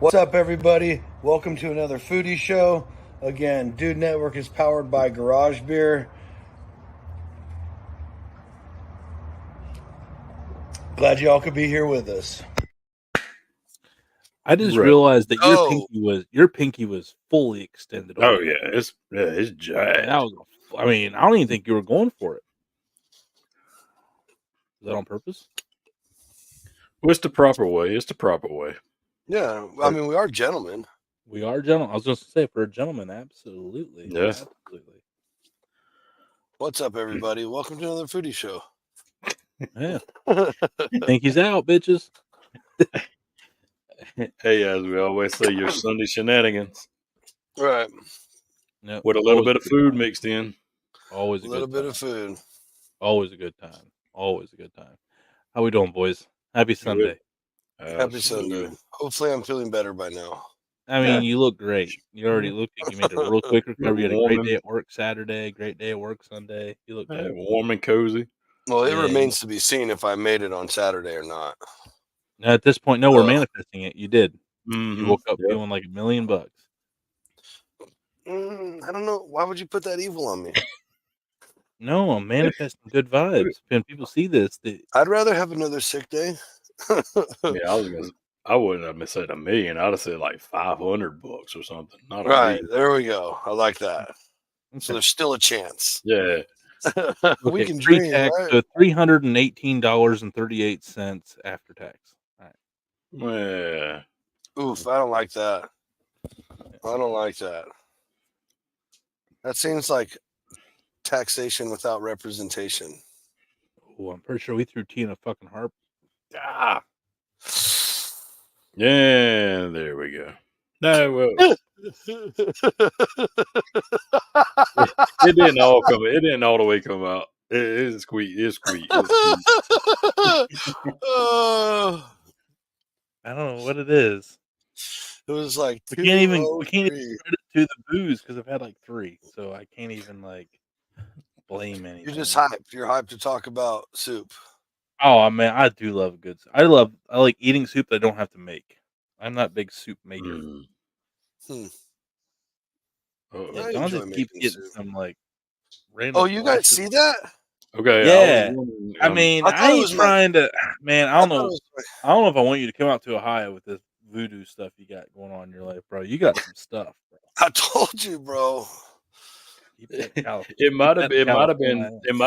What's up, everybody? Welcome to another foodie show. Again, Dude Network is powered by Garage Beer. Glad y'all could be here with us. I just Right. realized that Oh. your pinky was fully extended. Oh over. yeah, it's jacked. That was. I mean, I don't even think you were going for it. Was that on purpose? What's the proper way? It's the proper way. Yeah, I mean, we are gentlemen. We are gentlemen. I was just to say, for a gentleman, absolutely. Yeah. Absolutely. What's up, everybody? Welcome to another foodie show. Yeah. Pinky's out, bitches. Hey, as we always say, your Sunday shenanigans Right. Yep. with a little Always bit a of good food time. mixed in. Always A a little good bit time. of food. Always a good time. Always a good time. How we doing, boys? Happy Sunday. Happy Sunday. Hopefully, I'm feeling better by now. I mean, you look great. You already look like you made a real quick recovery. You had a great day at work Saturday, great day at work Sunday. You look good. Warm and cozy. Well, it Yeah, remains to be seen if I made it on Saturday or not. Now, at this point, no, we're manifesting it. You did. You woke up Yep. feeling like $1 million. I don't know. Why would you put that evil on me? No, I'm manifesting good vibes. When people see this, I'd rather have another sick day. Yeah, I wouldn't have said $1 million. I'd have said like $500 or something. Not Right. $1 million. There we go. I like that. okay. So there's still a chance. Yeah. We can free dream, tax, right? so $318.38 after tax. All right. Yeah. Oof, I don't like that. I don't like that. That seems like taxation without representation. Oh, I'm pretty sure we threw T in a fucking harp. Ah. Yeah, there we go. No, well, it didn't all come. It didn't all the way come out. It's squeak. It's squeak. Uh, I don't know what it is. it was like We can't even credit to the booze because I've had like 3, so I can't even like blame anything. You're just hyped. You're hyped to talk about soup. Oh man, I do love good. I like eating soup that I don't have to make. I'm not a big soup maker. I Johnson enjoy keeps making getting soup. some like random. Oh, you guys see that? Okay. Yeah, I mean, I thought I it ain't was my- trying to. Man, I I don't thought it know. was I don't know if I want you to come out to Ohio with this voodoo stuff you got going on in your life, bro. You got some stuff, bro. I told you, bro. It might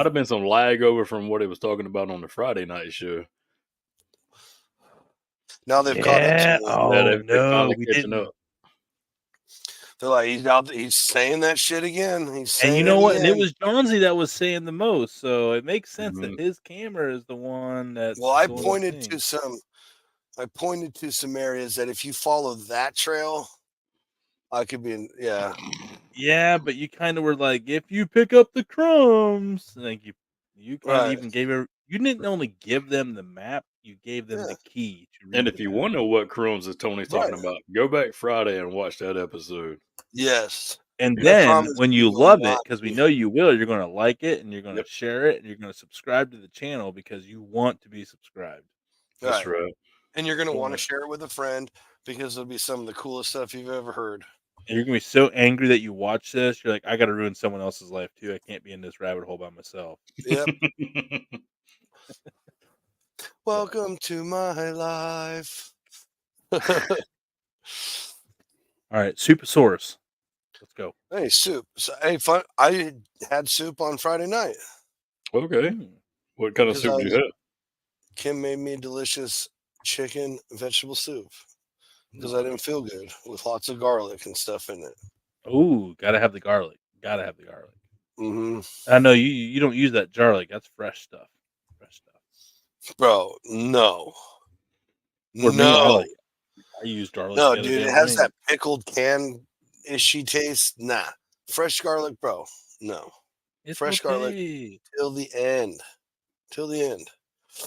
have been some lag over from what it was talking about on the Friday night show. Now they've caught up to me. Oh they're no, finally we catching didn't. up. They're like, he's out. He's saying that shit again. He's saying, And you know what? again. And it was Johnsy that was saying the most, so it makes sense that his camera is the one that. Well, I pointed to some areas that if you follow that trail, I could be in. Yeah. Yeah, but you kind of were like, if you pick up the crumbs, like you kind of even gave her. You didn't only give them the map; you gave them the key to read. And if you want to know what crumbs is Tony's talking about, go back Friday and watch that episode. Yes. And then when you love it, because we know you will, you're going to like it and you're going to share it and you're going to subscribe to the channel because you want to be subscribed. That's right. And you're going to want to share it with a friend because it'll be some of the coolest stuff you've ever heard. And you're going to be so angry that you watch this. You're like, I got to ruin someone else's life too. I can't be in this rabbit hole by myself. Yep. Welcome to my life. All right, Souposaurus. Let's go. Hey, soup. So, hey, fun. I had soup on Friday night. Okay. What kind of soup did you have? Kim made me delicious chicken vegetable soup because I didn't feel good with lots of garlic and stuff in it. Oh, gotta have the garlic. Gotta have the garlic. Mm-hmm. I know you don't use that garlic. That's fresh stuff. Fresh stuff. Bro, no. For me, I use garlic. No, dude, it has that pickled can-ishy taste. Nah. Fresh garlic, bro. No. It's fresh garlic till the end. Till the end.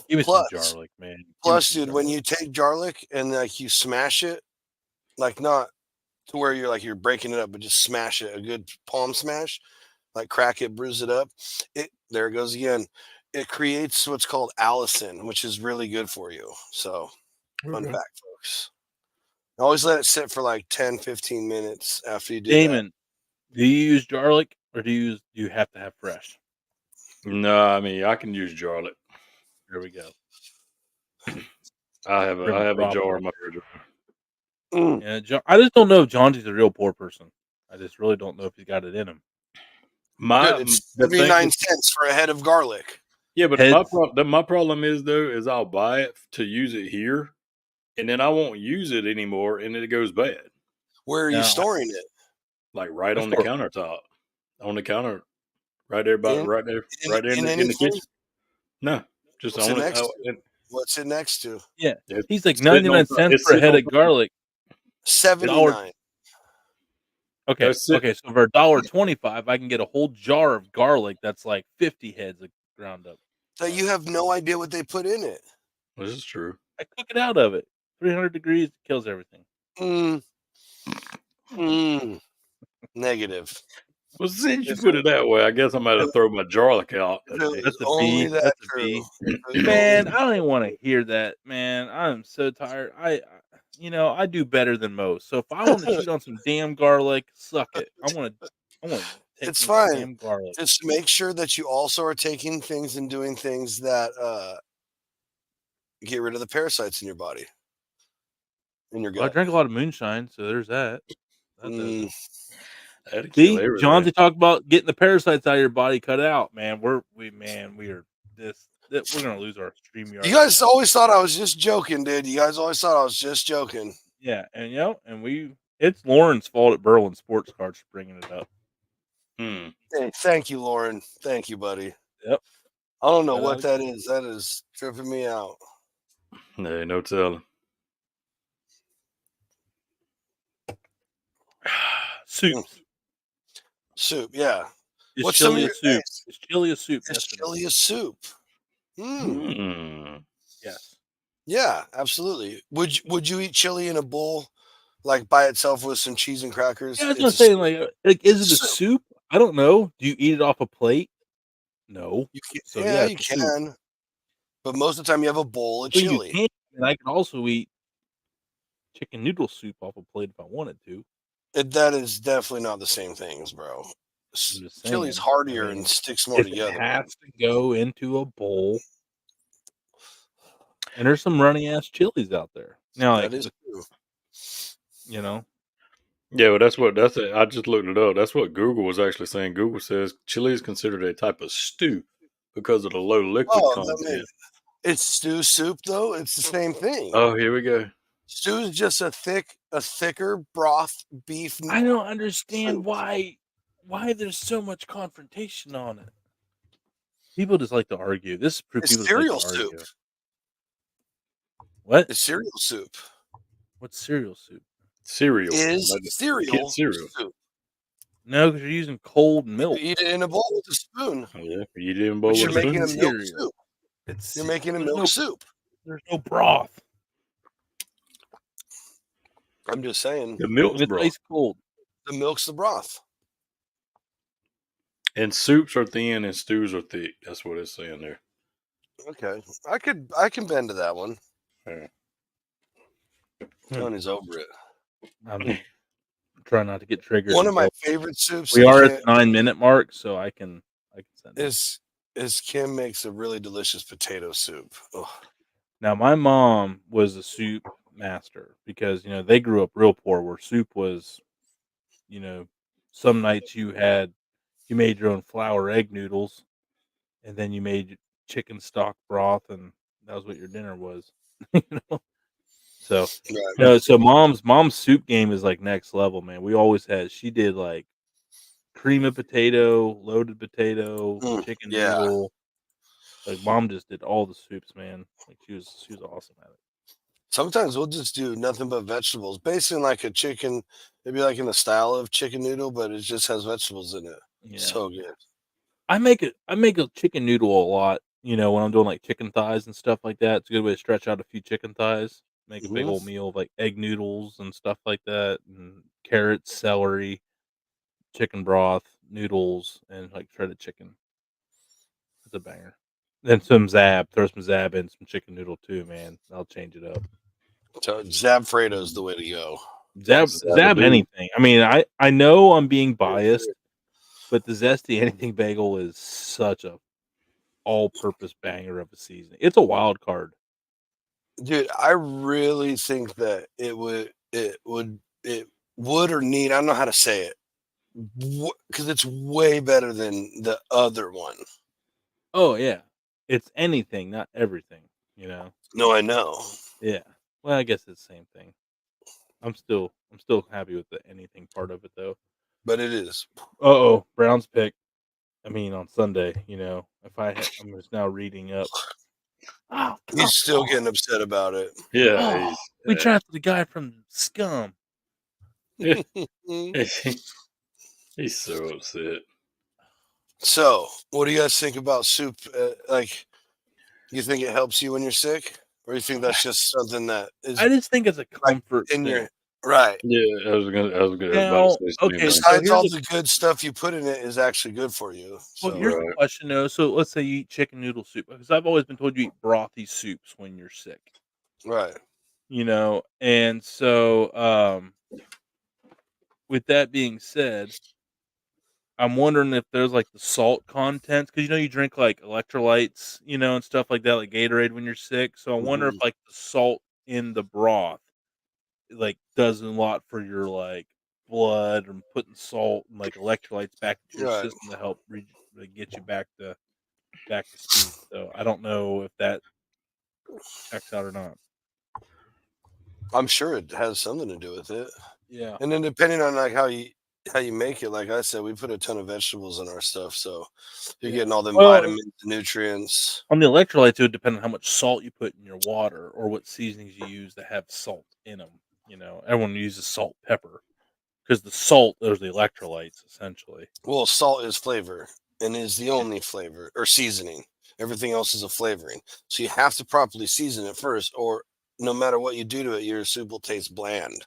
Give me some garlic, man. Plus, dude, when you take garlic and like you smash it, like not to where you're breaking it up, but just smash it, a good palm smash, like crack it, bruise it up. There it goes again. It creates what's called allicin, which is really good for you. So, fun fact, folks. Always let it sit for like 10, 15 minutes after you do Damon, do you use garlic or do you have to have fresh? No, I mean I can use garlic. There we go. I have a jar in my refrigerator. that. Mm. Yeah, I just don't know if John G's a real poor person. I just really don't know if he's got it in him. My It's the thing 79 is, cents for a head of garlic. yeah, but Heads. my problem is though is I'll buy it to use it here, and then I won't use it anymore, and it goes bad. Where are you Now, storing it? Like right I on the store- countertop, on the counter, right there, In, right there in in the anything? kitchen. No, just What's it on it. next to? What's it next to? yeah, It's he's like sitting 99 on top. cents It's for a sitting head on of top. garlic. 79. Okay, That's it. okay. So for $1.25, I can get a whole jar of garlic. That's like 50 heads of ground up. So you have no idea what they put in it. This is true. I cook it out of it. 300 degrees kills everything. Negative. Well, since you put it that way, I guess I'm going to throw my garlic out If it today. was That's a only B. that That's a true. B. If it was Man, only- I don't even want to hear that, man. I'm so tired. I do better than most. So if I want to cheat on some damn garlic, suck it. I want to take It's me some fine. damn garlic. Just make sure that you also are taking things and doing things that get rid of the parasites in your body, in your Well, I gut. drank a lot of moonshine, so there's that. That does Mm, it. That'd kill See, everything. John, to talk about getting the parasites out of your body cut out, man. We're gonna lose our StreamYard. you guys always thought I was just joking, dude. You guys always thought I was just joking. Yeah, and it's Lauren's fault at Berlin Sports Cards for bringing it up. Hey, thank you, Lauren. Thank you, buddy. Yep. I don't know Shout what out. that is. That is tripping me out. There ain't no telling. Soups. Soup, yeah. It's What's some of chili your soup. It's chili soup. It's Destiny. chili a soup. Yes. Yeah, absolutely. Would you eat chili in a bowl, like by itself with some cheese and crackers? Yeah, I was It's gonna a say, soup. like, is it a Soup. soup? I don't know. Do you eat it off a plate? No. You can, So yeah, you it's a soup. can. But most of the time, you have a bowl of Well, you chili. can, and I could also eat chicken noodle soup off a plate if I wanted to. That is definitely not the same things, bro. I'm just saying. Chili's hardier I mean, and sticks more if together. it has to go into a bowl, and there's some runny ass chilies out there now. Like, That is true. Yeah, well, that's it. I just looked it up. That's what Google was actually saying. Google says chili is considered a type of stew because of the low liquid content. It's stew soup, though. It's the same thing. Oh, here we go. Stew is just a thicker broth beef. I don't understand soup. why there's so much confrontation on it. People just like to argue. This is proof It's people cereal just like to soup. argue. What? It's cereal soup. What's cereal soup? Cereal Is like cereal cereal. soup. No, because you're using cold milk. You eat it in a bowl with a spoon. Oh, yeah, you didn't bowl But you're with a making a spoon? milk Cereal. soup. You're making a There's milk soup. There's no broth. I'm just saying. The milk's It's broth. ice cold. The milk's the broth. And soups are thin and stews are thick. That's what it's saying there. Okay. I can bend to that one. Yeah. Tony's over it. I'm trying not to get triggered. One of my favorite soups We are at the 9-minute mark, so I can send it. is Kim makes a really delicious potato soup. Ugh. Now, my mom was a soup master because they grew up real poor, where soup was, some nights you made your own flour egg noodles, and then you made chicken stock broth, and that was what your dinner was. So Right. so mom's soup game is like next level, man. She did like cream of potato, loaded potato, chicken noodle. Like mom just did all the soups, man. Like she was awesome at it. Sometimes we'll just do nothing but vegetables, basically like a chicken, maybe like in the style of chicken noodle, but it just has vegetables in it. Yeah. So good. I make a chicken noodle a lot, when I'm doing like chicken thighs and stuff like that. It's a good way to stretch out a few chicken thighs. Make a big old meal of like egg noodles and stuff like that, and carrots, celery, chicken broth, noodles, and like shredded chicken. It's a banger. Then throw some Zab in, some chicken noodle too, man. I'll change it up. So Zabfredo's the way to go. Zab Zabadoo. anything. I mean, I know I'm being biased, but the Zesty anything bagel is such a all-purpose banger of a season. It's a wild card. Dude, I really think that it would or need, I don't know how to say it, because it's way better than the other one. Oh yeah, it's anything, not everything. You know. No, I know. Yeah. Well, I guess it's the same thing. I'm still happy with the anything part of it though. But it is. Uh-oh, Browns pick. I mean, on Sunday, you know, I'm just now reading up. Oh, He's still getting upset about it. Yeah, we drafted the guy from Scum. he's so upset. So, what do you guys think about soup? Like, you think it helps you when you're sick, or you think that's just something that is I just think it's a comfort in thing. your right? Yeah, I was about to Now, say the same okay, thing. so Besides here's all the the good stuff you put in it is actually good for you. well, So, here's the Right. question though. So let's say you eat chicken noodle soup, because I've always been told you eat brothy soups when you're sick. right. You know, and so with that being said, I'm wondering if there's like the salt content, because you know you drink like electrolytes, you know, and stuff like that, like Gatorade when you're sick. So I wonder if Mhm. like the salt in the broth like does a lot for your like blood and putting salt and like electrolytes back into your Right. system to help like, get you back to speed. So I don't know if that checks out or not. I'm sure it has something to do with it. Yeah. And then depending on like how you make it, like I said, we put a ton of vegetables in our stuff, so you're Yeah. getting all them Well, vitamins, nutrients. on the electrolytes, it would depend on how much salt you put in your water or what seasonings you use that have salt in them. You know, everyone uses salt, pepper, because the salt are the electrolytes essentially. Well, salt is flavor and is the only flavor or seasoning. Everything else is a flavoring. So you have to properly season it first, or no matter what you do to it, your soup will taste bland.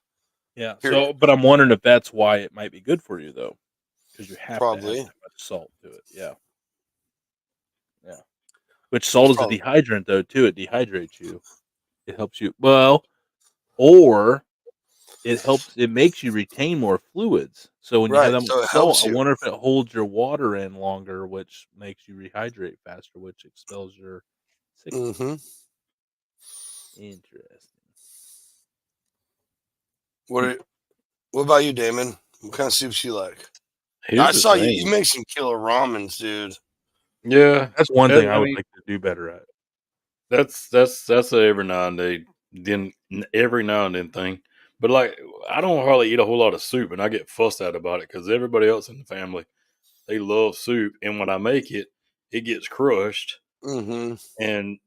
Yeah. Period. So, but I'm wondering if that's why it might be good for you though, because you have to have Probably. that much salt to it. Yeah. Yeah. Which salt It's is a probably dehydrant though too. It dehydrates you. It helps you. Well, or it makes you retain more fluids. So when you have right. that much So it salt, helps I you. wonder if it holds your water in longer, which makes you rehydrate faster, which expels your sickness. Hmm. Interesting. What about you, Damon? What kind of soups you like? Here's I the saw you thing. make some killer ramens, dude. Yeah, That's one thing I I would mean, like to do better at. that's a every now and then thing. But like, I don't hardly eat a whole lot of soup, and I get fussed at about it because everybody else in the family they love soup, and when I make it, it gets crushed. Hmm. And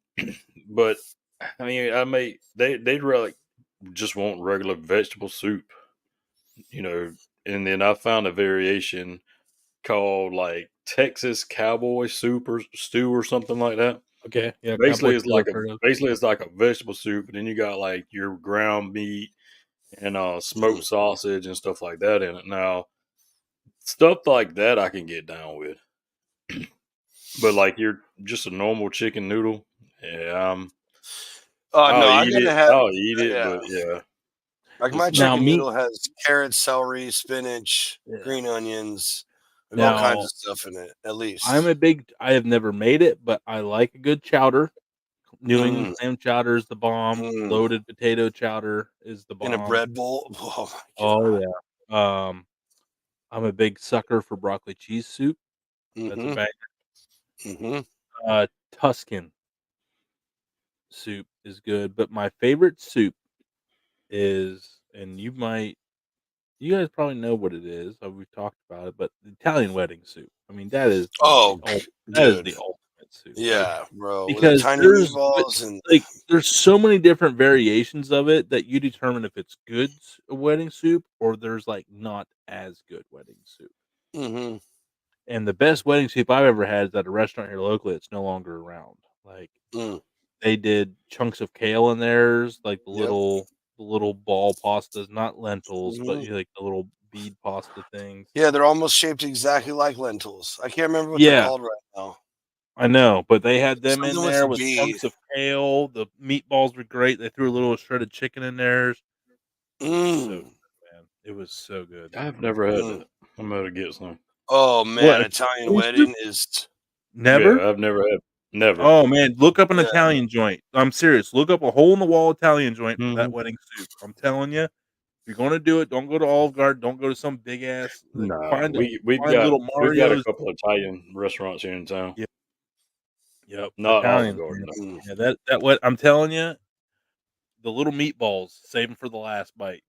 but I mean, they'd really just want regular vegetable soup, you know. And then I found a variation called like Texas Cowboy Soup or Stew or something like that. Okay, yeah, cowboy stew I've heard of. Basically it's like a vegetable soup, and then you got like your ground meat and smoked sausage and stuff like that in it. Now stuff like that I can get down with, but like you're just a normal chicken noodle, yeah, No, I gotta have. I'll eat it, Yeah, but yeah, like my just not. Now chicken me noodle has carrots, celery, spinach, yeah. green onions, like all kinds Now of stuff in it. At I'm least. a big I have never made it, but I like a good chowder. New England Mm, clam chowder is the bomb. mm. Loaded potato chowder is the In a bomb. bread bowl. Oh my Oh god. yeah. I'm a big sucker for broccoli cheese soup. That's a Mm-hmm. bang. Mm-hmm. Tuscan soup is good, but my favorite soup is, and you guys probably know what it is. We've talked about it, but the Italian wedding soup. I mean, that is probably Oh, that is dude. the ultimate soup. Like Yeah, bro. With the because tiny meatballs and there's so many different variations of it that you determine if it's good wedding soup or there's like not as good wedding soup. mm-hmm. And the best wedding soup I've ever had is at a restaurant here locally. It's no longer around. Like Mm. they did chunks of kale in theirs, like Yep. the little ball pastas, not lentils, but Mm-hmm. you know, like the little bead pasta things. Yeah, they're almost shaped exactly like lentils. I can't remember what they're Yeah, called right now. I know, but they had them in Something with there a with B. chunks of kale. The meatballs were great. They threw a little shredded chicken in theirs. So Mm. good, man. It was so good. I've never had Mm. that. I'm gonna get some. Oh man, What? Italian Italian soup? wedding is Never? Yeah, I've never had. Never. Oh, man, look up an yeah. Italian joint. I'm serious. Look up a hole in the wall Italian joint for that Mhm. wedding soup. I'm telling you, if you're gonna do it, don't go to Olive Garden. Don't go to some big ass. Like, Nah, find we've find got little we've got a Mario's. couple of Italian restaurants here in town. Yep, yep. Not Olive Italians, Garden. man. Though. Mm. Yeah, that what I'm telling you. The little meatballs, save them for the last bite.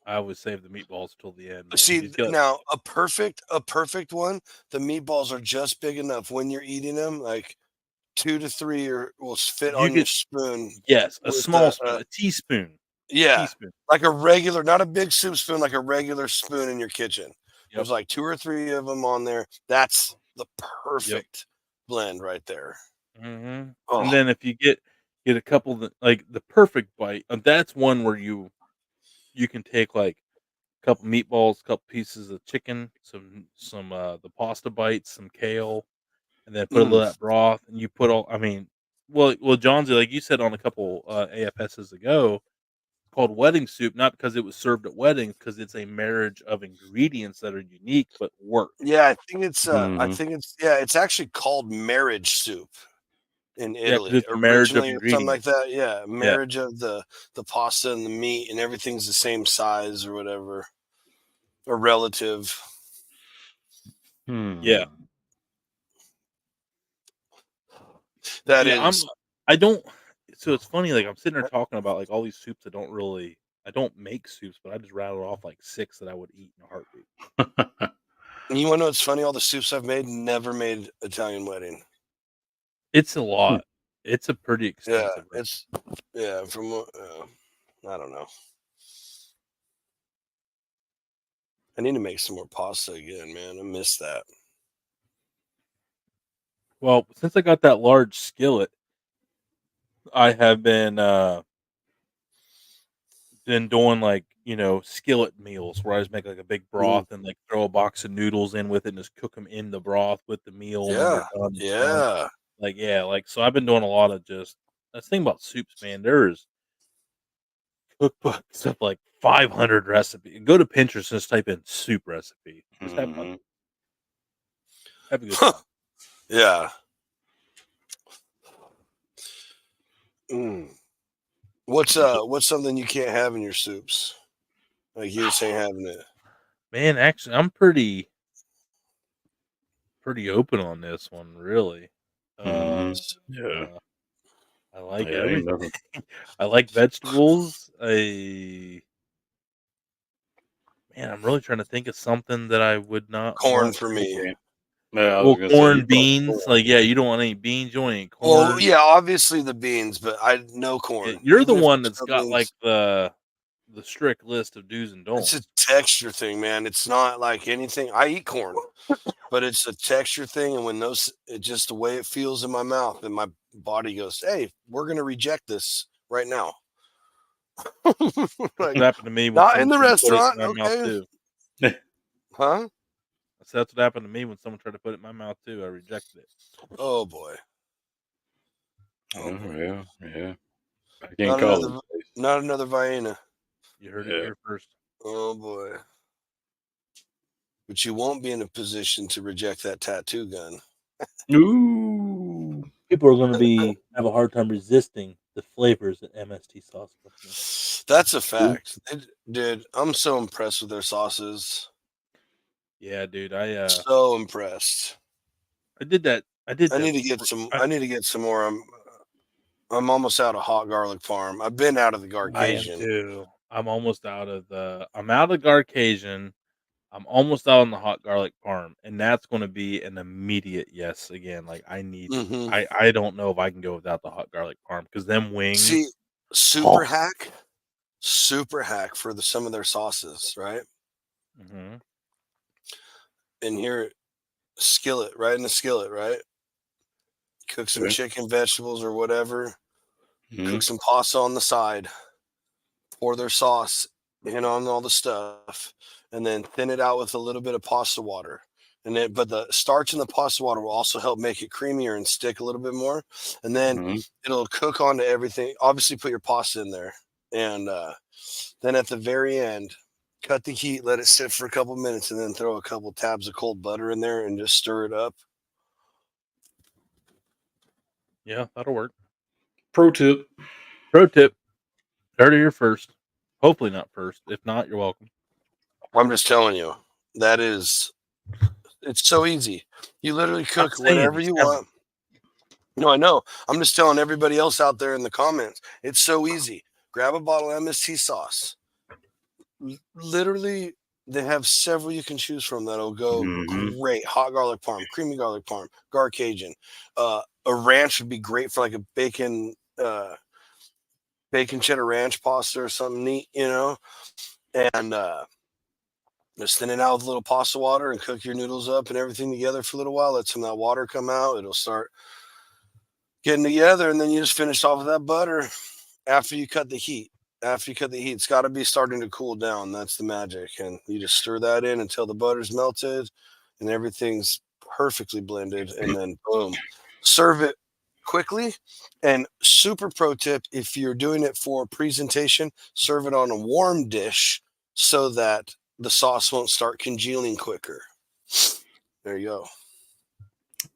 I always save the meatballs till the end, man. See He's got now a perfect one. The meatballs are just big enough when you're eating them, like 2 to 3 will fit you on your could spoon yes, a with small spoon, a teaspoon, yeah, teaspoon. like a regular, not a big soup spoon, like a regular spoon in your kitchen. Yep, There's like 2 or 3 of them on there. That's the yep. perfect blend right there. Mhm. And Oh, then if you get a couple that like the perfect bite, that's one where you can take like a couple meatballs, a couple pieces of chicken, some the pasta bites, some kale, and then put a little mm. of that broth, and you put all. I mean, well, Johnsy, like you said on a couple AFSs ago, called wedding soup, not because it was served at weddings, because it's a marriage of ingredients that are unique but work. Yeah, Mhm. it's actually called marriage soup in Yeah, because Italy it's a marriage of originally or something like ingredients. that. Yeah, Yeah, marriage of the pasta and the meat and everything's the same size or whatever, or relative. yeah, Hmm. That yeah. is I don't. So it's funny. Like I'm sitting there talking about like all these soups. I don't make soups, but I just rattled off like 6 that I would eat in a heartbeat. you wanna know what's funny? All the soups I've made never made Italian wedding. It's a lot. It's a pretty Yeah, extensive recipe. it's yeah, from what I don't know. I need to make some more pasta again, man. I miss that. Well, since I got that large skillet, I have been doing like skillet meals where I just make like a big Mm. broth and like throw a box of noodles in with it and just cook them in the broth with the meal, and then Yeah, they're done. It's done. yeah. Like yeah, like so I've been doing a lot of just that's the thing about soups, man. There's cookbooks of like 500 recipes. Go to Pinterest and just type in soup recipe. Just have fun. Mhm. Have a good time. Yeah. Mm. What's something you can't have in your soups? Like you just ain't having it. Man, actually, I'm pretty open on this one, really. Mhm. Yeah. Uh, I like Yeah. Ain't everything. nothing. I like vegetables. I'm really trying to think of something that I would not Corn want. for I me. can't. Yeah, I was Well, gonna say you corn, probably beans. Like, yeah, you don't want any beans. You want any Well, corn. yeah, obviously the beans, but I no Yeah, corn. you're the Even if one it's that's no got like beans, the strict list of do's and it's a don'ts. texture thing, man. It's not like anything. I eat corn, but it's a texture thing, and when it's just the way it feels in my mouth, and my body goes, "Hey, we're gonna reject this right now." That's Like, what happened to me when not someone in the tried to put it restaurant, in my mouth okay? too. Huh? That's what happened to me when someone tried to put it in my mouth too. I rejected it. Oh boy. Oh Yeah. boy. Yeah. Yeah. Back in Not college. another, not another Vienna. You heard it Yeah. here first. Oh boy. But you won't be in a position to reject that tattoo gun. Ooh. People are going to have a hard time resisting the flavors that MST sauce comes in. That's a fact. Dude, I'm so impressed with their sauces. Yeah, dude. So impressed. I did that. I did I that. need to get some. I need to get some more. I'm almost out of hot garlic farm. I've been out of the I am Garcasian. too. I'm out of the Garcasian. I'm almost out on the hot garlic parm, and that's going to be an immediate yes again. Like Hmm. I don't know if I can go without the hot garlic parm because them See, wings. super Oh. super hack for some of their sauces, right? Hmm. And here, skillet, right in the skillet, right? Cook some Okay. chicken, vegetables, or whatever. Cook Mhm. some pasta on the side. Pour their sauce in on all the stuff, and then thin it out with a little bit of pasta water, but the starch in the pasta water will also help make it creamier and stick a little bit more. And then it'll cook onto everything. Obviously, put your pasta in there, and then at the very end, cut the heat, let it sit for a couple minutes, and then throw a couple tabs of cold butter in there and just stir it up. Yeah, that'll work. Pro tip. Pro tip: heard it here first. Hopefully not first. If not, you're welcome. I'm just telling you, it's so easy. You literally cook whatever you want. No, I know. I'm just telling everybody else out there in the comments. It's so easy. Grab a bottle of MST sauce. Literally, they have several you can choose from that'll go great. Hot garlic parm, creamy garlic parm, gar Cajun. A ranch would be great for like a bacon cheddar ranch pasta or something neat, and just thin it out with a little pasta water and cook your noodles up and everything together for a little while. Let some of that water come out. It'll start getting together, and then you just finish off with that butter after you cut the heat. It's got to be starting to cool down. That's the magic. And you just stir that in until the butter's melted and everything's perfectly blended. And then boom, serve it quickly. And super pro tip, if you're doing it for presentation, serve it on a warm dish so that the sauce won't start congealing quicker. There you go.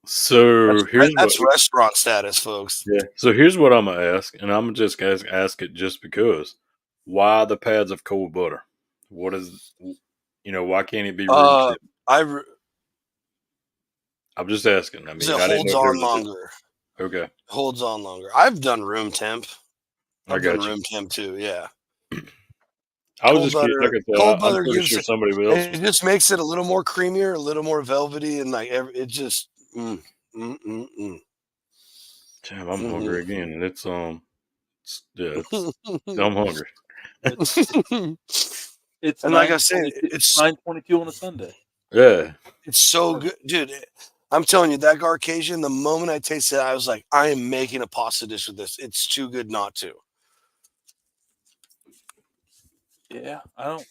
So that's restaurant status, folks. Yeah. So here's what I'm gonna ask, and I'm just gonna ask it just because. Why the pads of cold butter? What is, why can't it be room temp? I'm just asking. I mean, it holds on longer. Okay. Holds on longer. I've done room temp. I've done room temp too. Yeah. I was just like I said, I'm pretty sure somebody else. It just makes it a little more creamier, a little more velvety, and like it just. Damn, I'm hungry again, and it's I'm hungry. It's and like I said, it's 9:22 on a Sunday. Yeah, it's so good, dude. I'm telling you, that gar Cajun, the moment I tasted it, I was like, I am making a pasta dish with this. It's too good not to. Yeah, I don't.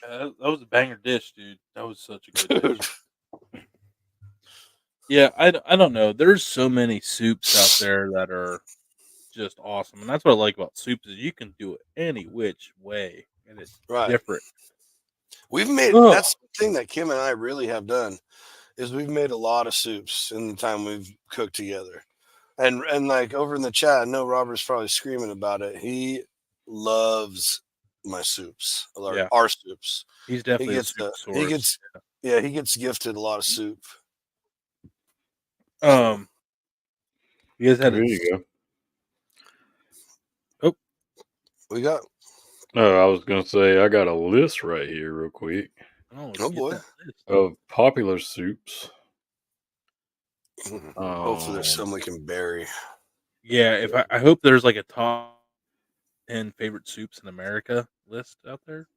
That was a banger dish, dude. That was such a good dish. Yeah, I don't know. There's so many soups out there that are just awesome, and that's what I like about soups is you can do it any which way, and it's different. We've made that's the thing that Kim and I really have done is we've made a lot of soups in the time we've cooked together, and like over in the chat, I know Robert's probably screaming about it. He loves my soups, our soups. He's definitely a soup source. He gets gifted a lot of soup. You guys had there you go. Oh, we got. Oh, I was gonna say I got a list right here, real quick. Oh boy, of popular soups. Hopefully, there's some we can bury. Yeah, I hope there's like a top 10 favorite soups in America list out there.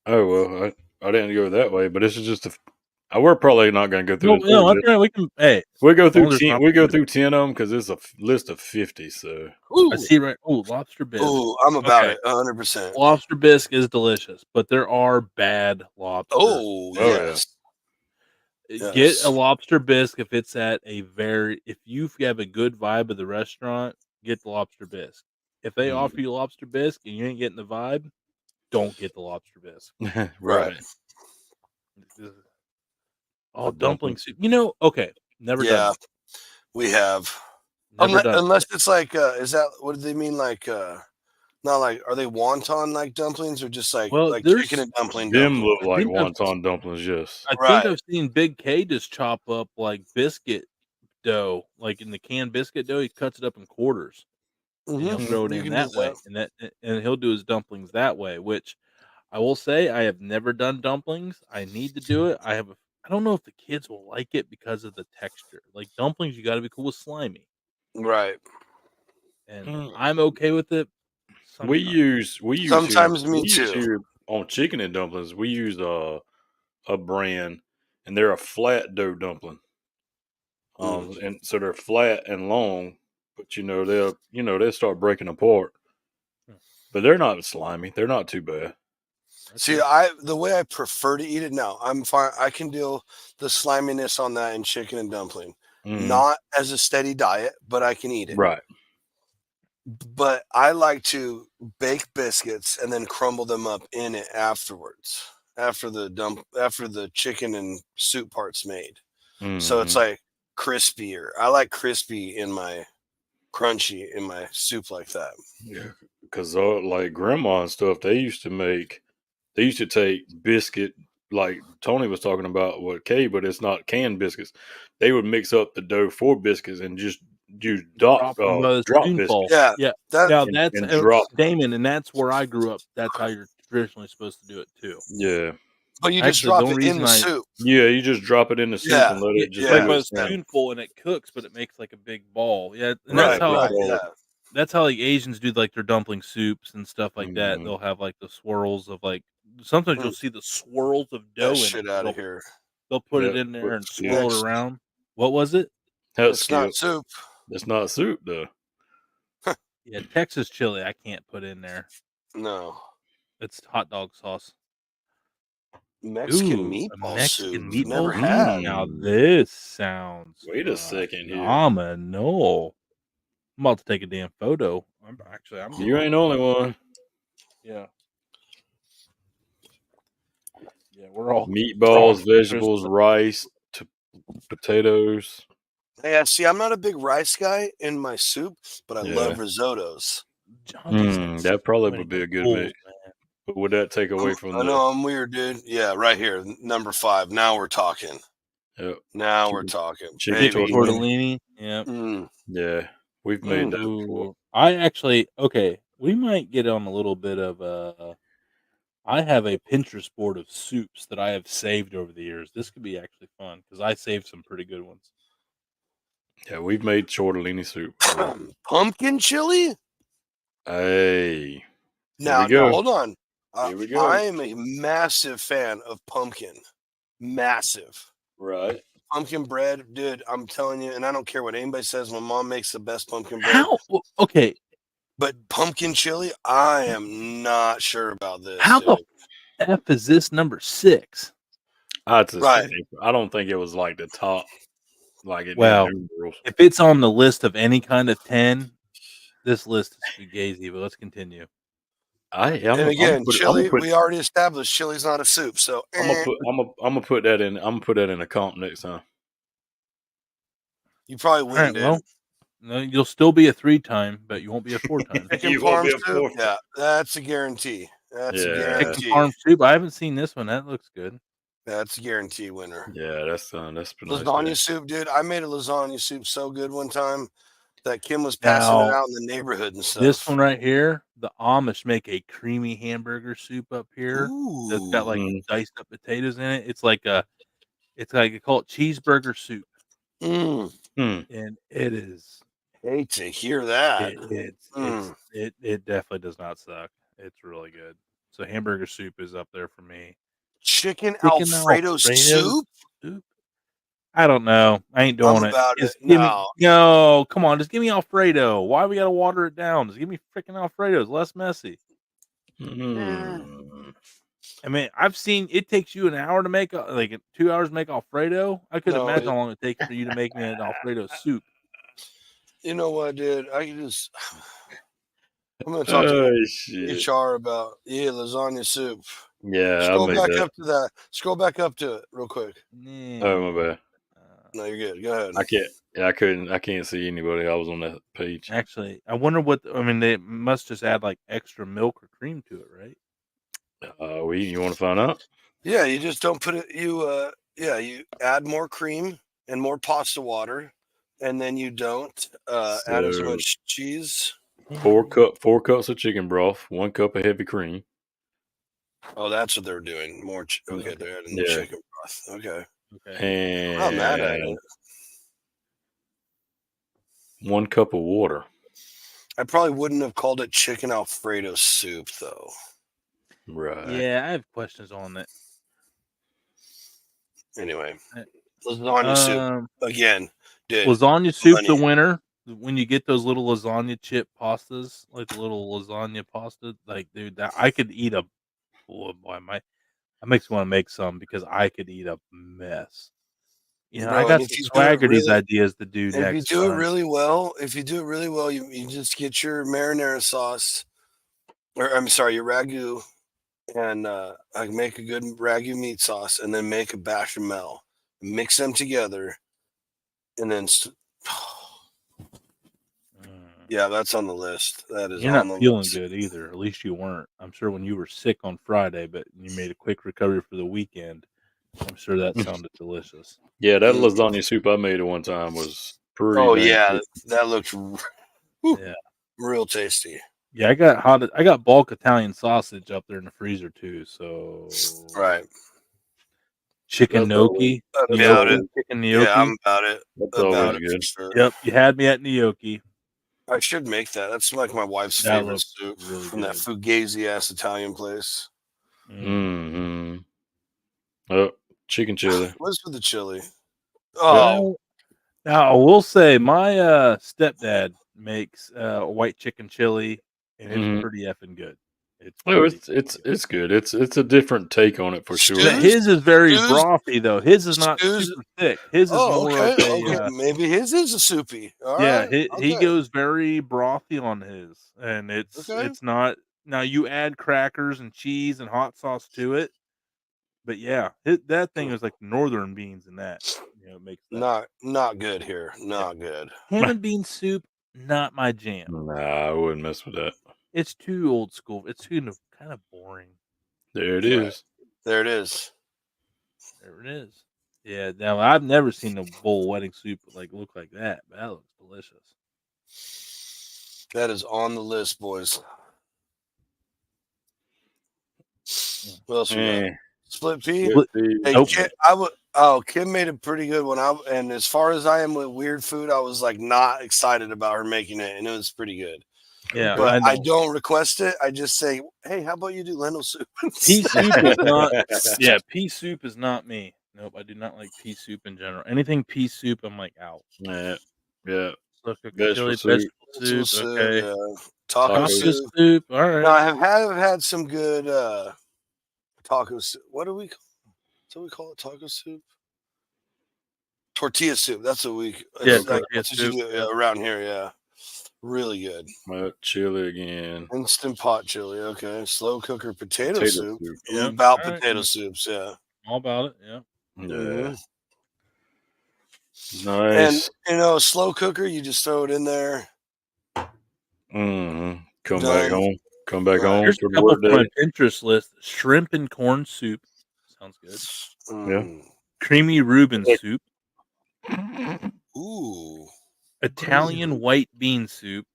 Oh well, I didn't go that way, but this is just we're probably not going to go through. No, that's right. We can. Hey, we go through 10. We go through 10 of them because it's a list of 50. So I see right. Oh, lobster bisque. Oh, I'm about it 100%. Lobster bisque is delicious, but there are bad lobster. Oh yes. Get a lobster bisque if it's at if you have a good vibe of the restaurant, get the lobster bisque. If they offer you lobster bisque and you ain't getting the vibe, don't get the lobster bisque. Right. Oh, dumpling soup. Okay. Never done. Yeah, we have. Unless it's like, is that what do they mean? Like, not like, are they wonton like dumplings or just like chicken and dumpling? Them look like wonton dumplings. Yes, I think I've seen Big K just chop up like biscuit dough, like in the canned biscuit dough. He cuts it up in quarters. And he'll throw it in that way, and he'll do his dumplings that way. Which I will say, I have never done dumplings. I need to do it. I don't know if the kids will like it because of the texture. Like dumplings, you got to be cool with slimy, right? And I'm okay with it. Sometimes. We use sometimes me too. Here on chicken and dumplings, we use a brand, and they're a flat dough dumpling. And so they're flat and long. But they'll start breaking apart. But they're not slimy. They're not too bad. See, the way I prefer to eat it now, I'm fine. I can deal the sliminess on that in chicken and dumpling. Not as a steady diet, but I can eat it. Right. But I like to bake biscuits and then crumble them up in it afterwards, after the chicken and soup part's made. So it's like crispier. I like crispy in my crunchy in my soup like that. Yeah, because like grandma and stuff, they used to take biscuit, like Tony was talking about with K, but it's not canned biscuits. They would mix up the dough for biscuits and just do drop spoonful. biscuits. Yeah, Now and- that's and drop. Damon, and that's where I grew up. That's how you're traditionally supposed to do it too. Yeah, but you just Actually, drop the only it in the reason soup. yeah, you just drop it in the soup Yeah, and let it just yeah, do like a its thing. spoonful, and it cooks, but it makes like a big ball. Yeah, and Right, that's how right, yeah. that's how like Asians do like their dumpling soups and stuff like that. Mhm. They'll have like the swirls of like sometimes you'll see the swirls of dough That in shit it. out of here. They'll put Yeah, it in there put and skip. swirl it around. What was it? That's It's not soup. It's not soup though. Yeah, Texas chili. I can't put in there. No. It's hot dog sauce. Mexican Ooh, a meatball Mexican soup. meatball Never soup. had. Now this sounds Wait a second here. phenomenal. I'm about to take a damn photo. I'm You ain't the only one. yeah. Yeah, we're all Meatballs, vegetables, rice, potatoes. Yeah, see, I'm not a big rice guy in my soup, but I Yeah. love risottos. That probably would be a good goals, mix. But would that take away from I know I'm weird, dude. Yeah, right here, number 5. Now we're talking. Yep. Now we're talking. chicken Baby. tortellini? Yeah. Yeah, we've made that before. I actually we might get on a little bit of I have a Pinterest board of soups that I have saved over the years. This could be actually fun because I saved some pretty good ones. Yeah, we've made tortellini soup. Pumpkin chili? Hey. Now, hold on. Here we go. I am a massive fan of pumpkin. Massive. Right. Pumpkin bread, dude, I'm telling you, and I don't care what anybody says, my mom makes the best pumpkin bread. How? Okay. But pumpkin chili, I am not sure about this. How dude. the F is this number 6? Right. I don't think it was like the top. Like it. Well, if it's on the list of any kind of 10, this list is fugazi. But let's continue. Chili. We already established chili's not a soup, so I'm gonna put that in. I'm gonna put that in a comp next time. You probably win, dude. Well, no, you'll still be a 3-time, but you won't be a 4-time. You won't be a 4th. Yeah, that's a guarantee. That's a guarantee. Chicken parm soup. I haven't seen this one. That looks good. That's a guarantee winner. Yeah, that's lasagna soup, dude. I made a lasagna soup so good one time that Kim was passing it out in the neighborhood and stuff. This one right here, the Amish make a creamy hamburger soup up here that's got like diced up potatoes in it. It's like they call it cheeseburger soup. And it is. Hate to hear that. It definitely does not suck. It's really good. So hamburger soup is up there for me. Chicken Alfredo soup? I don't know. I ain't doing it. No, come on. Just give me Alfredo. Why we got to water it down? Just give me freaking Alfredo. It's less messy. I mean, I've seen it takes you an hour to make, 2 hours to make Alfredo. I couldn't imagine how long it takes for you to make me an Alfredo soup. You know what, dude? I'm going to talk to HR about lasagna soup. Yeah, Scroll back up to it real quick. Oh, my bad. No, you're good. Go ahead. I can't. Yeah, I can't see anybody. I was on that page. Actually, I wonder they must just add like extra milk or cream to it, right? You want to find out? Yeah, you just don't put it. You add more cream and more pasta water, and then you don't add as much cheese. 4 cups of chicken broth, 1 cup of heavy cream. Oh, that's what they're doing. More. They're adding the chicken broth. Okay. And I'm mad at it. 1 cup of water. I probably wouldn't have called it chicken Alfredo soup, though. Right. Yeah, I have questions on that. Anyway, lasagna soup again. Dude, lasagna soup, the winner. When you get those little lasagna chip pastas, like the little lasagna pasta, like dude, that I could eat Oh boy, that makes me want to make some because I could eat a mess. You know, I Bro, and got if some you do it swagger these really, ideas to do if you next do it time. really well, you just get your marinara sauce, or I'm sorry, your ragu, and I make a good ragu meat sauce, and then make a bechamel, mix them together, and then Mm. yeah, that's on the list. That is You're on not the feeling list. good either. At least you weren't. I'm sure when you were sick on Friday, but you made a quick recovery for the weekend. I'm sure that sounded delicious. Yeah, that Mm. lasagna soup I made at one time was pretty Oh dang yeah, good. that looks Yeah. real tasty. Yeah, I got bulk Italian sausage up there in the freezer too, so Right. chicken That's always gnocchi, that's About it. gnocchi, always chicken Yeah, gnocchi. I'm about it. that's About always it for good. sure. Yep, you had me at gnocchi. I should make that. That's like my wife's That favorite looks soup really from that good. fugazi ass Italian place. Mm. Mm-hmm. Oh, chicken chili. What's with the chili? Yep. Oh, Well, now I will say my stepdad makes white chicken chili, and it's Mm-hmm. pretty effing good. It's Oh, pretty it's good. it's good. It's a different take on it for Now, sure. stews, his is very stews, brothy though. His is not stews. super thick. His is Oh, more of okay, a okay. Maybe his is a soupy. All yeah. right, He okay, goes very brothy on his, and okay. it's not. Now you add crackers and cheese and hot sauce to it, but yeah, that thing is like northern beans and that makes that. Not good here. Yeah, Not good. ham and bean soup, not my jam. Nah, I wouldn't mess with that. It's too old school. It's kind of boring. There it Right is. there, it is. There it is. Yeah. Now I've never seen a bowl wedding soup look like that, but that looks delicious. That is on the list, boys. Mm. What else we got? Eh, Split pea. split pea. Hey, Nope. Kim, Kim made a pretty good one. And as far as I am with weird food, I was like not excited about her making it, and it was pretty good. Yeah, But I I know. don't request it. I just say, hey, how about you do lentil soup? Pea soup is not. Yeah, pea soup is not me. Nope, I do not like pea soup in general. Anything pea soup, I'm like out. Yeah, yeah. Slow cooker Vegetable chili, soup, vegetable soup, okay. Yeah. Taco tacos. Taco soup. soup, all No, right. I have had some good taco soup. What do we call it? Taco soup? Tortilla soup. That's what Yeah, Okay. tortilla that's what you soup. do around here. Yeah, really good. Chili again. Instant pot chili. Okay, slow cooker potato Potato soup. soup. I'm Yep. about All right. potato soups. Yeah. All about it. Yeah. Yeah. Mhm. And Nice. slow cooker, you just throw it in there. Mm-hmm. Come back Done. home. Come back Right. home Here's for a the couple work from my day. Pinterest list. Shrimp and corn soup. Sounds good. Yeah. Mm. Creamy Reuben soup. Ooh. Italian white bean soup.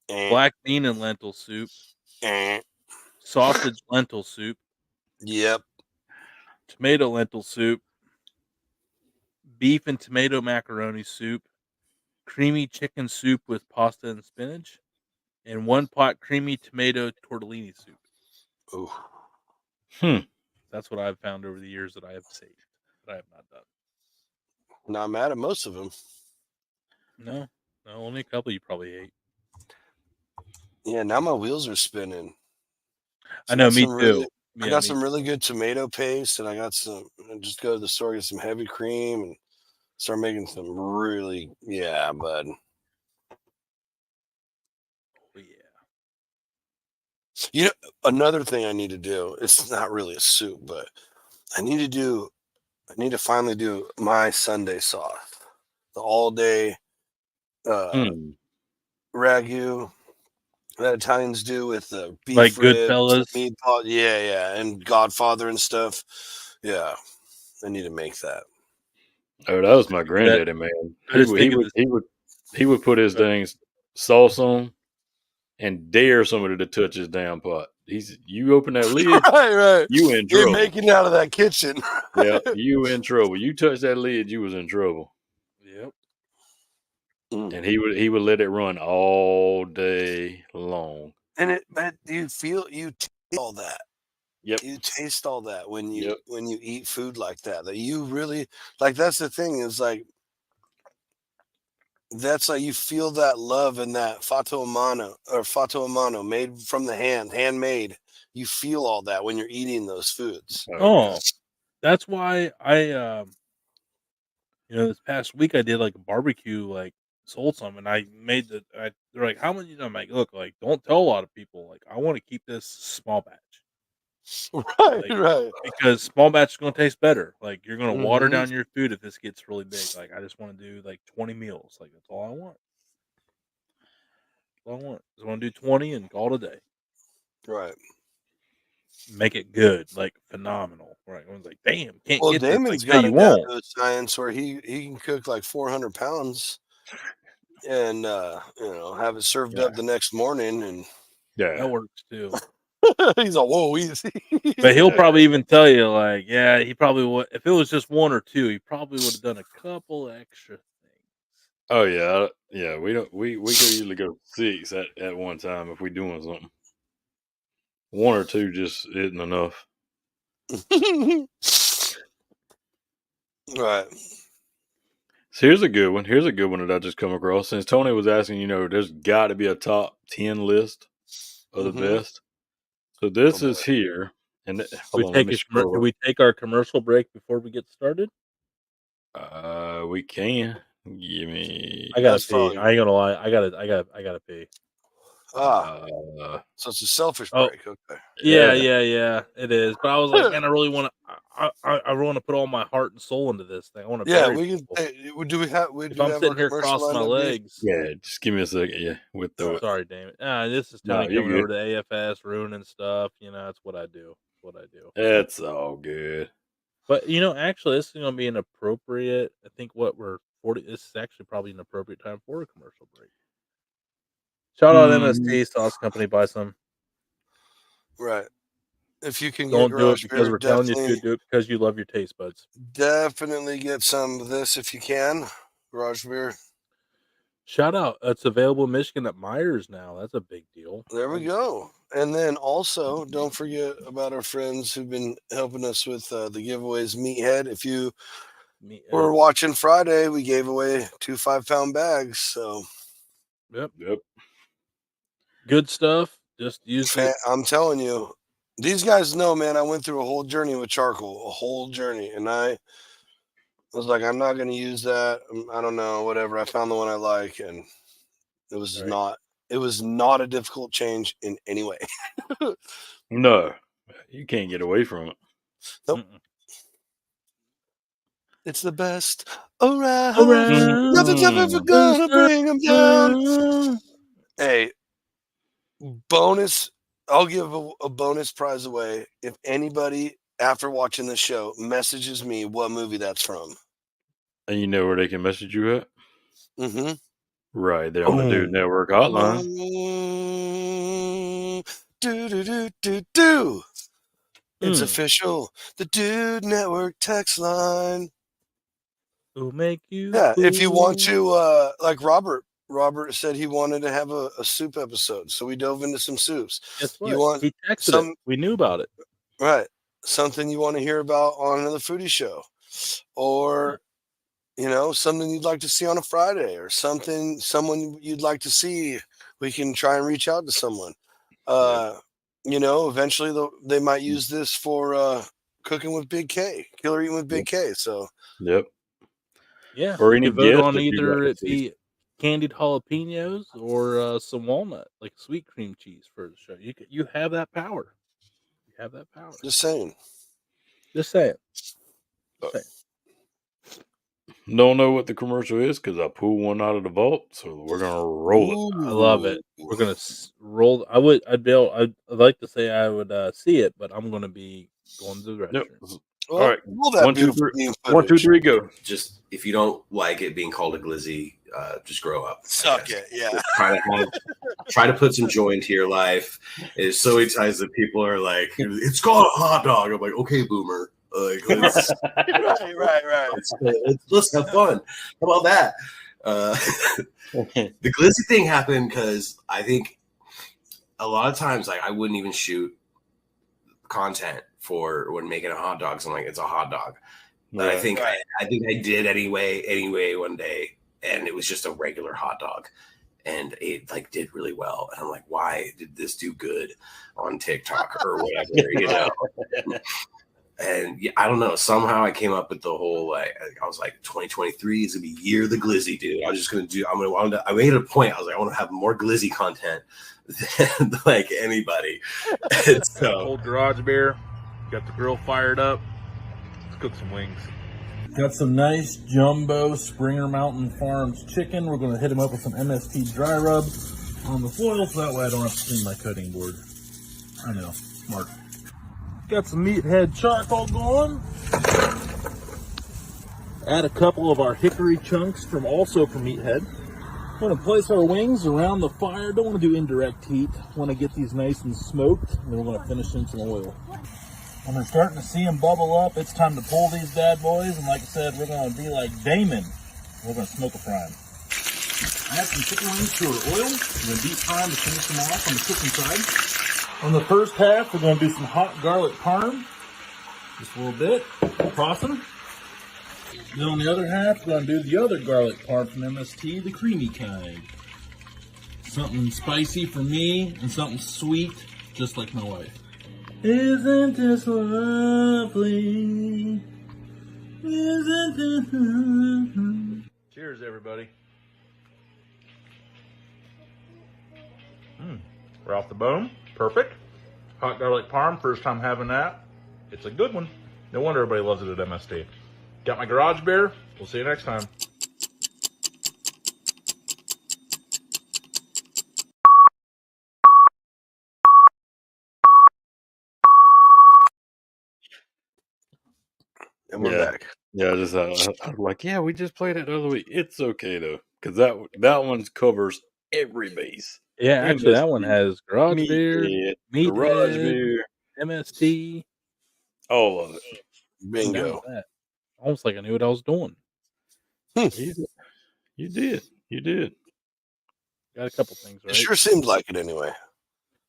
Eh, Black bean and lentil soup. eh. Sausage lentil soup. Yep. Tomato lentil soup. Beef and tomato macaroni soup. Creamy chicken soup with pasta and spinach. And one pot creamy tomato tortellini soup. Ooh. Hmm. That's what I've found over the years that I have saved, that I have not done. Not mad at most of them. No, only a couple you probably ate. Yeah, now my wheels are spinning. I know, me Really, too. I Yeah, got me some really good tomato paste, and I got some. Just go to the store, get some heavy cream, and start making some really, yeah, bud. Oh, yeah. You know, another thing I need to do. It's not really a soup, but I need to finally do my Sunday sauce, the all day ragu that Italians do with the beef Like ribs, Goodfellas. meatball, yeah, and Godfather and stuff. Yeah, I need to make that. Oh, that was my Think of that. granddaddy, man. I just think of this. He would put his things sauce on and dare somebody to touch his damn pot. You open that lid, right. you in You're trouble. making it out of that kitchen. Yeah, you in trouble. You touch that lid, you was in trouble. Yep. And he would let it run all day long. But you taste all that. Yep. You taste all that when you eat food like that. That you really like. That's the thing is like that's like you feel that love and that fatto a mano made from the handmade. You feel all that when you're eating those foods. Oh, that's why this past week I did like a barbecue, like sold some, and I made they're like, how many? I'm like, look, like, don't tell a lot of people. Like, I want to keep this small batch. Right, Like, right. because small batch is gonna taste better. Like, you're gonna water Mhm. down your food if this gets really big. Like, I just want to do like 20 meals. Like, that's all I want. That's all I want. Just want to do 20 and call it a day. Right. Make it good, like phenomenal. Right? Everyone's like, damn, can't Well, get this. Like, Damon's yeah, got you it down won't. to a science where he can cook like 400 pounds and have it served Yeah. up the next morning, and That Yeah. works too. he's like, whoa, easy. But he'll probably even tell you, like, yeah, he probably would. If it was just one or two, he probably would have done a couple extra things. Oh yeah. Yeah. We don't. We could usually go 6 at one time if we doing something. 1 or 2 just isn't enough. Right. So here's a good one. Here's a good one that I just come across. Since Tony was asking, there's got to be a top 10 list of the Mhm. best. So this Oh, is boy. here. And Do hold on, let me do scroll we take our commercial break before we get started? up. We can. Give me. I gotta That's pee. probably I ain't gonna lie. I gotta pee. so it's a selfish Oh, break. Okay. yeah. It is. But I was like, man, I really want to. I really want to put all my heart and soul into this thing. I want to Yeah, bury we can. people. Do we have? If Do we I'm have our sitting here commercial crossing lined my up, D? legs, Yeah, just give me a second. Yeah, we'll throw it. sorry, damn it. This is No, Tony you're coming over good. to AFS, ruining stuff. That's what I do. That's what I do. That's all good. But actually, this is going to be an appropriate. I think what we're 40. This is actually probably an appropriate time for a commercial break. Shout out Mm, MST Sauce Company. Buy some. Right. If you can get Don't do it garage because beer, we're telling you to. Do it because you love your taste buds. definitely get some of this if you can. Garage beer. Shout out. It's available in Michigan at Myers now. That's a big deal. There we go. And then also, don't forget about our friends who've been helping us with the giveaways. Meathead. If you were watching Friday, we gave away 2 5-pound bags. So, Yep. yep. Good stuff. Just use it. I'm telling you, these guys know, man. I went through a whole journey with charcoal, a whole journey, and I was like, I'm not going to use that. I don't know, whatever. I found the one I like, and it was Right. not. It was not a difficult change in any way. No, you can't get away from it. Nope. Mm-mm. It's the best around. Around. Nothing's ever gonna bring them down. Hey, bonus. I'll give a bonus prize away if anybody after watching the show messages me what movie that's from. And you know where they can message you at? Mm-hmm. Right there on the Dude Network hotline. Do. It's official. The Dude Network text line. Will make you. Yeah, cool. if you want to, like Robert said he wanted to have a soup episode, so we dove into some soups. Guess what? You want He texted it. We knew about it. Right, something you want to hear about on Another Foodie Show, or something you'd like to see on a Friday, or someone you'd like to see. We can try and reach out to someone. Eventually they might use this for cooking with Big K, killer eating with Big K. So Yep. Yeah. Or You any can vote guest on that you'd either like to it see. be candied jalapenos or some walnut, like sweet cream cheese for the show. You have that power. You have that power. just saying. Just saying. Don't know what the commercial is because I pulled one out of the vault, so we're gonna roll it. I love it. We're gonna roll. I'd like to say I would see it, but I'm gonna be going to the restroom. Yep. Well, all right. roll that 1, 2, beautiful 3. bean 1, 2, footage. 3, go. Just if you don't like it being called a glizzy, just grow up. Suck it, yeah. Try to put some joy into your life. There's so many times that people are like, "It's called a hot dog." I'm like, "Okay, boomer. Like, let's right. let's have fun. How about that?" The glizzy thing happened because I think a lot of times, like, I wouldn't even shoot content for when making a hot dog. So I'm like, it's a hot dog. But I think I did anyway one day, and it was just a regular hot dog. And it like did really well. And I'm like, why did this do good on TikTok or whatever, And yeah, I don't know. Somehow I came up with the whole like I was like 2023 is gonna be year of the glizzy, dude. I made it a point. I was like, I want to have more glizzy content than like anybody. And so Old garage beer. Got the grill fired up. Let's cook some wings. Got some nice jumbo Springer Mountain Farms chicken. We're going to hit them up with some MST dry rub on the foil so that way I don't have to clean my cutting board. I know, smart. Got some meathead charcoal going. Add a couple of our hickory chunks from meathead. We're going to place our wings around the fire. Don't want to do indirect heat. Want to get these nice and smoked. And then we're going to finish in some oil. When we're starting to see them bubble up, it's time to pull these bad boys. And like I said, we're going to be like Damon. We're going to smoke a fry them. Add some chicken wings to our oil. We're going to deep fry them to finish them off on the chicken side. On the first half, we're going to do some hot garlic parm. Just a little bit. Toss them. Then on the other half, we're going to do the other garlic parm from MST, the creamy kind. Something spicy for me and something sweet, just like my wife. Isn't this lovely? Isn't it lovely? Cheers, everybody. We're off the bone. Perfect. Hot garlic parm. First time having that. It's a good one. No wonder everybody loves it at MST. Got my garage beer. We'll see you next time. And we're back. Yeah, I was like, yeah, we just played it the other week. It's okay though, because that one covers every base. Yeah, actually, that one MST, has garage beer, garage meathead, beer, MST. all of it. Bingo. Almost like I knew what I was doing. You did. Got a couple things right. It sure seemed like it anyway.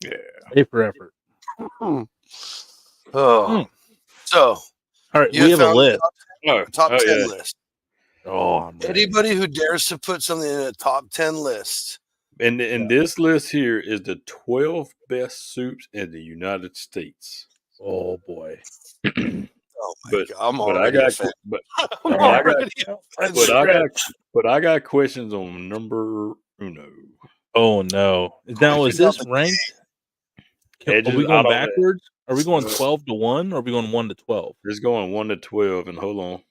Yeah. A for effort. Oh. So, all right, you we have a found list. Top 10 yeah. list. Oh, I'm ready. Anybody who dares to put something in a top 10 list. And this list here is the 12 best soups in the United States. Oh boy. Oh my God. I'm but already I a got fan. but I got questions on number uno. Oh no. Now is this ranked? Are we going backwards? Are we going 12 to 1 or are we going 1 to 12? It's going 1 to 12, and hold on.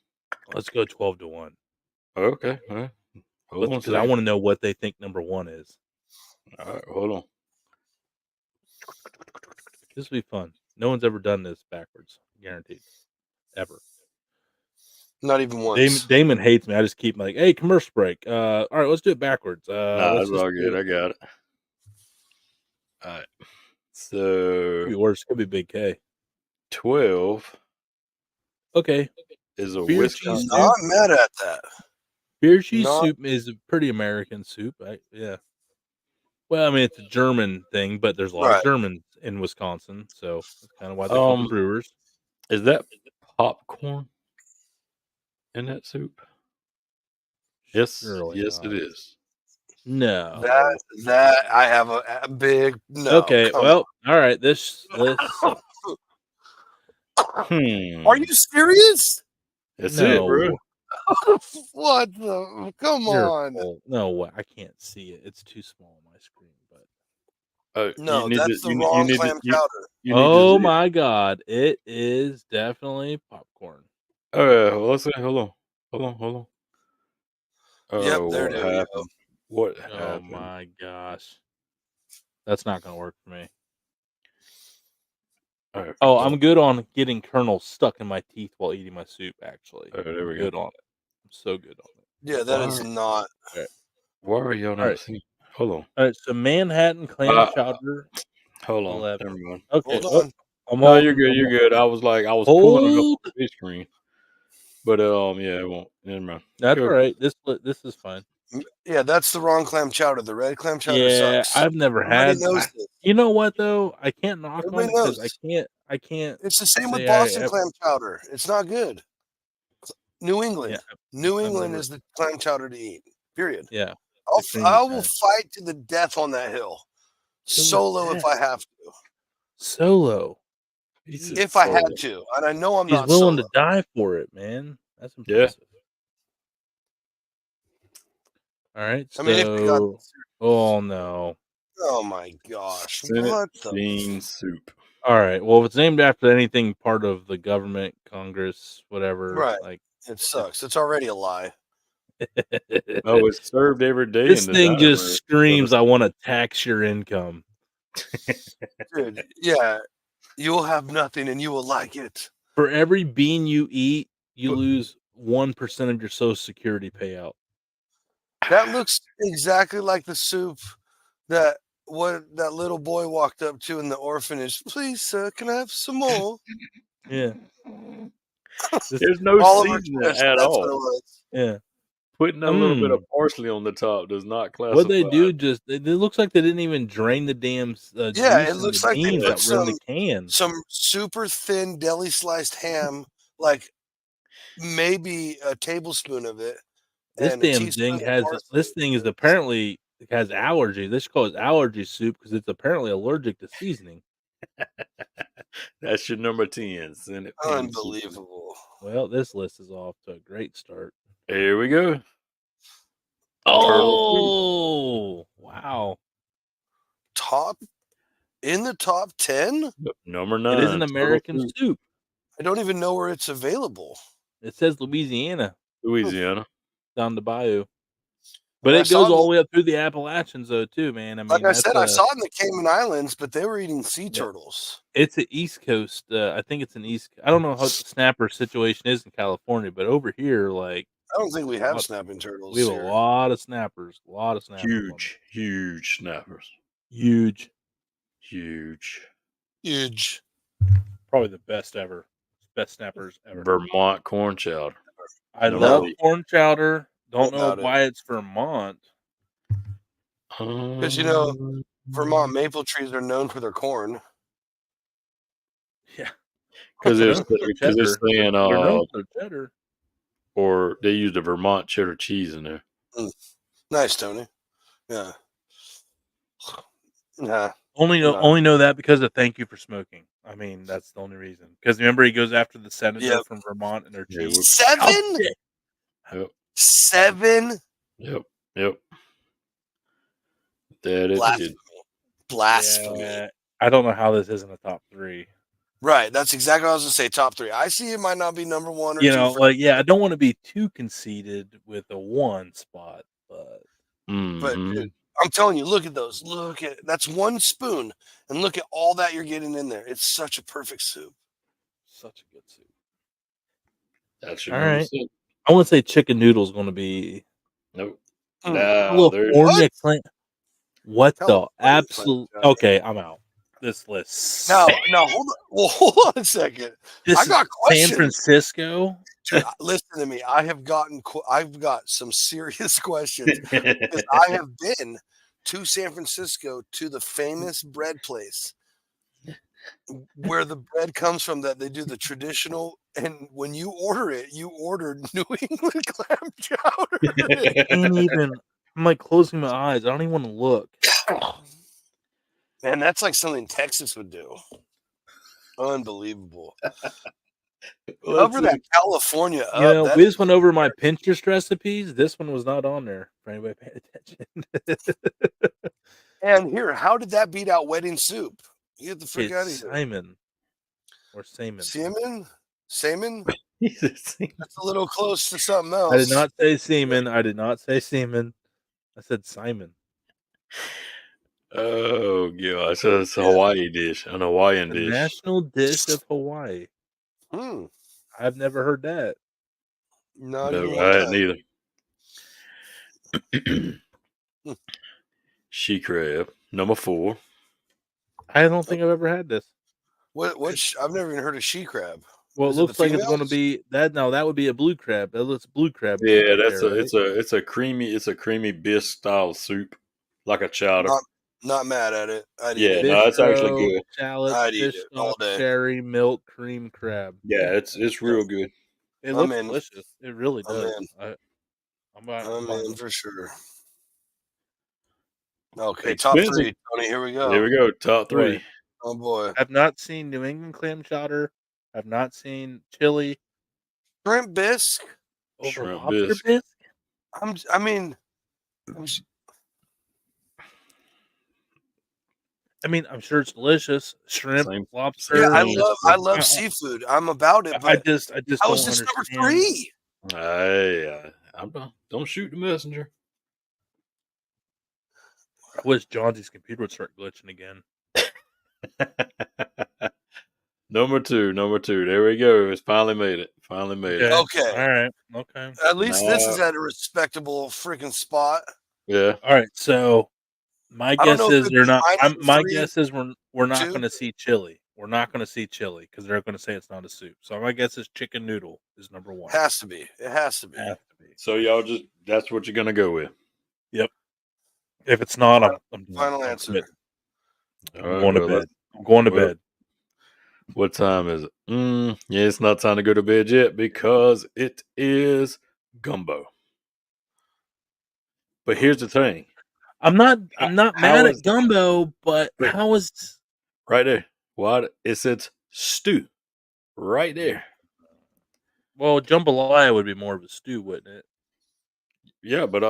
Let's go 12 to 1. Okay. All right. Hold on. Because I want to know what they think number 1 is. All right, hold on. This will be fun. No one's ever done this backwards. Guaranteed. Ever. Not even once. Damon hates me. I just keep like, hey, commercial break. All right, let's do it backwards. That's all good. I got it. All right. So could be worse. Could be Big K. 12. Okay. Is a Beer Wisconsin. cheese Not mad at that. Beer cheese soup is a pretty American soup. Yeah. Well, I mean, it's a German thing, but there's a lot of Germans in Wisconsin, so that's kind of why they call the brewers. Is that popcorn in that soup? Yes. Surely yes, not. it is. No. That I have a big no. Okay, well, all right. This Are you serious? That's it, bro. What the? Come on. No way. I can't see it. It's too small on my screen. But no, that's the wrong clam chowder. Oh my God. It is definitely popcorn. Well, let's see. Hold on. Yep, there it is. What Oh happened? my gosh. That's not going to work for me. Right, I'm good on getting kernels stuck in my teeth while eating my soup, actually. There we go. Good on it. I'm so good on it. Yeah, that is not. Why are y'all not seeing? Hold on. All right, so Manhattan clam chowder. Hold on. 11. Never mind. Okay. Hold on. No, you're good. You're good. I was pulling it up on the screen. But yeah, it won't. Never mind. That's all right. This is fine. Yeah, that's the wrong clam chowder. The red clam chowder sucks. I've never had. You know what though? I can't knock on it because I can't. It's the same with Boston clam chowder. It's not good. New England. Yeah, New England is the clam chowder to eat. Period. Yeah. I will guy. fight to the death on that hill, solo if I have to. Solo. If I had to, and I know I'm He's not willing solo. to die for it, man. That's Yeah. impressive. All right. I mean, if we got, oh no. oh my gosh, Senate what the? bean soup. All right. Well, if it's named after anything part of the government, Congress, whatever, Right. like It sucks. It's already a lie. Oh, it's served every day. This in the thing diner. just screams, "I want to tax your income." Dude, yeah, you will have nothing and you will like it. For every bean you eat, you lose 1% of your Social Security payout. That looks exactly like the soup that that little boy walked up to in the orphanage. Please, sir, can I have some more? Yeah. There's no Oliver seasoning Twist, at that's what it all. was. Yeah. Putting a little bit of parsley on the top does not classify. What they do it looks like they didn't even drain the damn Yeah, juice it in looks the like they beans put that were in the can. some super thin deli sliced ham, like maybe a tablespoon of it. This and a damn teaspoon thing of this thing is apparently has allergy. They should call it allergy soup because it's apparently allergic to seasoning. That's your number 10. Senate bean soup. Unbelievable. Well, this list is off to a great start. Here we go. Oh, wow. In the top 10? Number 9. It is an American soup. I don't even know where it's available. It says Louisiana. Louisiana. Down the bayou. But And it goes all the way up through the Appalachians, though, too, man. I mean, like I said, I saw it in the Cayman Islands, but they were eating sea turtles. It's an East Coast. I think it's an East. I don't know how the snapper situation is in California, but over here, like, I don't think we have snapping turtles. we have here. a lot of snappers. A lot of snappers. Huge snappers. Huge. Probably the best ever. Best snappers ever. Vermont corn chowder. I love corn chowder. Don't know why it's Vermont. Because, Vermont maple trees are known for their corn. Yeah. Because they're saying cheddar. Or they use the Vermont cheddar cheese in there. Nice, Tony. Yeah. Nah. Only know that because of Thank You for Smoking. I mean, that's the only reason. Because remember, he goes after the senator from Vermont and their cheese. 7? Yep. 7? Yep. That is Blasphemy. Yeah, I don't know how this isn't a top 3. Right. That's exactly what I was going to say. Top 3. I see it might not be number 1 or 2. I don't want to be too conceited with a 1 spot, but. But dude, I'm telling you, look at those. That's 1 spoon, and look at all that you're getting in there. It's such a perfect soup. Such a good soup. That's your all number right. 6. I want to say chicken noodle is going to be. Nope. California clam. What the absolute? Okay, I'm out. This list. No, hold on. Well, hold on a second. I got questions. San Francisco. Dude, listen to me. I've got some serious questions because I have been to San Francisco to the famous bread place where the bread comes from that they do the traditional, and when you order it, you order New England clam chowder. I'm like closing my eyes. I don't even want to look. Man, that's like something Texas would do. Unbelievable. Cover that California up. We just went over my Pinterest recipes. This one was not on there for anybody paying attention. And here, how did that beat out wedding soup? You have to forget it. Simon or Simon. Salmon? That's a little close to something else. I did not say semen. I said Simon. Oh gosh, so it's a Hawaii dish, an Hawaiian dish. National dish of Hawaii. I've never heard that. No, I hadn't either. She crab, number 4. I don't think I've ever had this. I've never even heard of she crab. Well, it looks like it's going to be that. No, that would be a blue crab. That looks blue crab. Yeah, it's a creamy bisque style soup, like a chowder. Not mad at it. It's actually good. Shallot, fish sauce, cherry, milk, cream crab. Yeah, it's real good. It looks delicious. It really does. I'm about, I'm I'm about in for sure. Okay, Expensive. top 3, Tony. Here we go. There we go. Top Boy. 3. Oh boy, I've not seen New England clam chowder. I've not seen chili shrimp bisque. over Shrimp lobster bisque. bisque. I mean, I mean, I'm sure it's delicious. Shrimp, Same lobster. yeah, thing. I love seafood. I'm about it, I but just how don't is this number understand. 3? Hey, don't shoot the messenger. I wish Johnson's computer would start glitching again. Number two. There we go. It's finally made it. Okay. Okay. All right. Okay. At least this is Nah. at a respectable freaking spot. Yeah. All right. So my I don't guess know if is it'd they're be not. my number My 3, guess is we're not 2. going to see chili. We're not going to see chili because they're going to say it's not a soup. So my guess is chicken noodle is number 1. Has to be. It has to be. Has to be. So y'all that's what you're gonna go with. Yep. If it's not, I'm Final answer. All I'm right, going to well, bed. I'm going to well, bed. What time is it? Yeah, it's not time to go to bed yet because it is gumbo. But here's the thing. I'm not How mad is- at gumbo, but Wait. how is Right there. What? It says stew. Right there. well, jambalaya would be more of a stew, wouldn't it? Yeah, but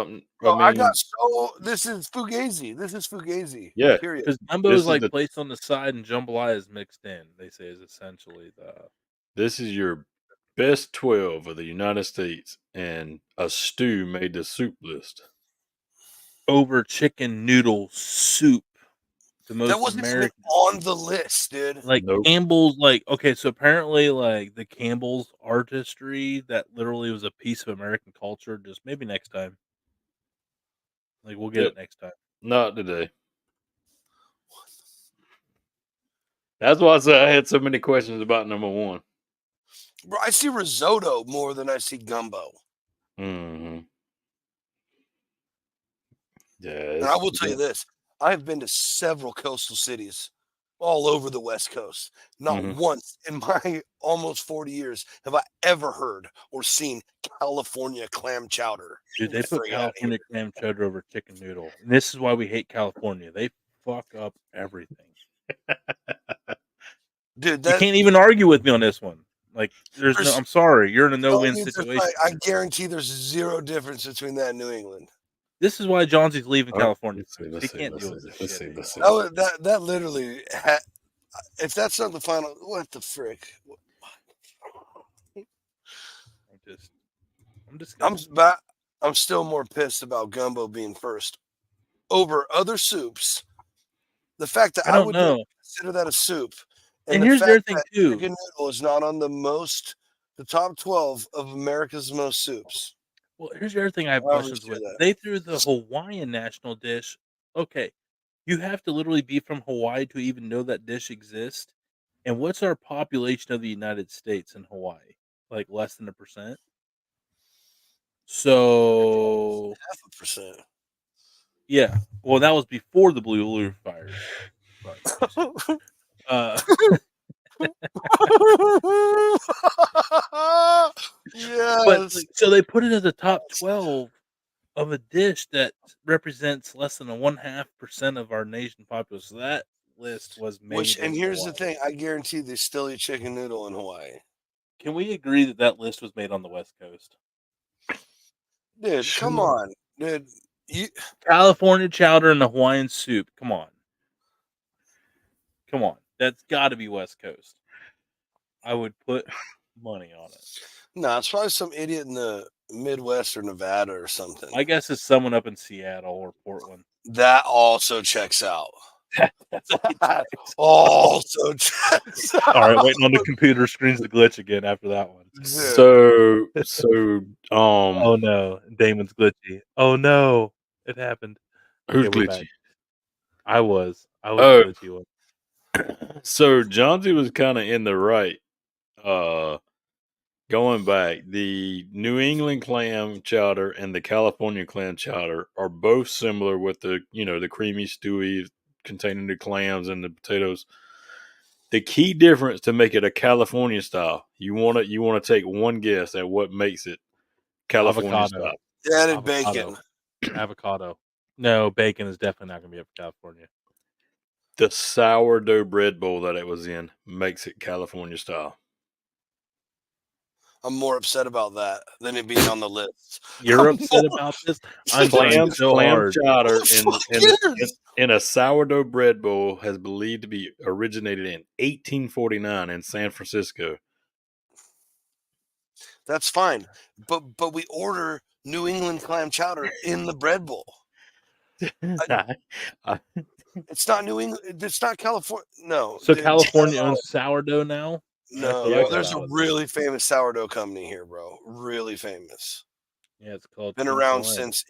This is fugazi. This is fugazi. Yeah. Period. Because gumbo This is is like the- placed on the side and jambalaya is mixed in. They say is essentially the this is your best 12 of the United States, and a stew made the soup list. over chicken noodle soup. The most That wasn't even American, on the list, dude. like Nope. Campbell's. Like okay, so apparently, like the Campbell's artistry that literally was a piece of American culture. Just maybe next time. Like we'll get Yep. it next time. Not today. That's why I said I had so many questions about number 1. Bro, I see risotto more than I see gumbo. Mm-hmm. Yeah. And I will tell you this. I've been to several coastal cities all over the West Coast. Not Mhm. once in my almost 40 years have I ever heard or seen California clam chowder. Dude, they Get put the frig outta California clam chowder over chicken noodle. And this is why we hate California. They fuck up everything. Dude, You can't even argue with me on this one. Like, There's- I'm sorry. You're in a no-win telling you, situation. I guarantee there's zero difference between that and New England. This is why Johnson's leaving Oh, California. let's He see, can't let's deal see, with this let's shit see, let's anymore. see. That literally, if that's not the final, what the frick? I'm still more pissed about gumbo being first over other soups. The fact that I I don't would know. consider that a soup, And the here's the fact other thing, that too. chicken noodle is not on the top 12 of America's most soups. Well, here's the other thing I have I don't questions with. understand that. They threw the Hawaiian national dish. Okay, you have to literally be from Hawaii to even know that dish exists. And what's our population of the United States in Hawaii? Like less than 1%. So 0.5%. yeah, well, that was before the Blue Roof fires. But, Yes. but like, so they put it as a top 12 of a dish that represents less than a 1/2% of our nation population. So that list was made. And in here's Hawaii. the thing: I guarantee they still eat chicken noodle in Hawaii. Can we agree that that list was made on the West Coast? Dude, come on, dude. California chowder and the Hawaiian soup. Come on. Come on. That's got to be West Coast. I would put money on it. No, it's probably some idiot in the Midwest or Nevada or something. My guess is someone up in Seattle or Portland. That also checks out. That Also checks out. All right, waiting on the computer screens to glitch again after that one. So Oh no, Damon's glitchy. Oh no, it happened. who's Okay, we're glitchy? back. I was Oh. glitchy one. So Johnsy was kind of in the right. Going back, the New England clam chowder and the California clam chowder are both similar with the creamy stewy containing the clams and the potatoes. The key difference to make it a California style, you want to take one guess at what makes it California Avocado. style. They added Avocado. bacon. Avocado. No, bacon is definitely not going to be up for California. The sourdough bread bowl that it was in makes it California style. I'm more upset about that than it being on the list. You're I'm upset more- about this? I'm trying so hard. chowder Who cares? in a sourdough bread bowl has believed to be originated in 1849 in San Francisco. That's fine, but we order New England clam chowder in the bread bowl. I- It's not New England. It's not California. No. So California owns sourdough now? That's what I No, got there's out a of it. really famous sourdough company here, bro. Really famous. Yeah, it's called Been Team around Glen. since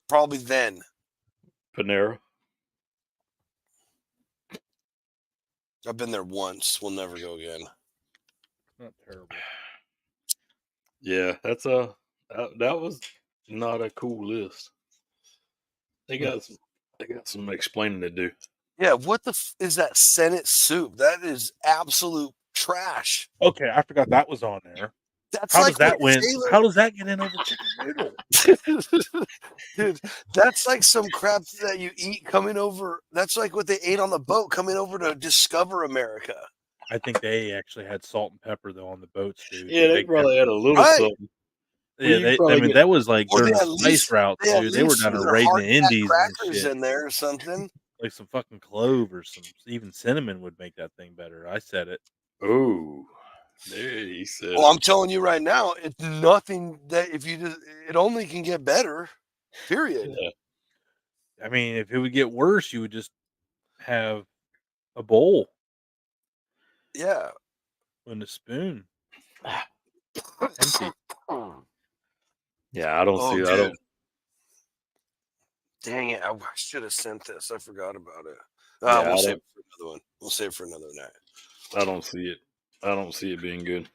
probably then. Panera. I've been there once. We'll never go again. Not terrible. Yeah, that was not a cool list. They got some explaining to do. Yeah, what the is that Senate soup? That is absolute trash. Okay, I forgot that was on there. That's How like does that what win? Taylor- How does that get in over chicken noodle? Dude, that's like some crap that you eat coming over. That's like what they ate on the boat coming over to discover America. I think they actually had salt and pepper though on the boats, dude. Yeah, they Big probably pepper. had a little Right. something. Yeah, you probably I mean get- that was like Or during they the at spice least- routes, They at dude. They were least down threw to their raiding the hardtack Indies and crackers shit. in there or something. Like some fucking clove or some even cinnamon would make that thing better. I said it. Oh, there he said. Well, I'm telling you right now, it's nothing that if you just it only can get better. Period. Yeah. I mean, if it would get worse, you would just have a bowl Yeah. and a spoon. Empty. Yeah, I don't see. dude. I don't. Dang it! I should have sent this. I forgot about it. Yeah, We'll I save it for another one. We'll save it for another night. I don't see it. I don't see it being good.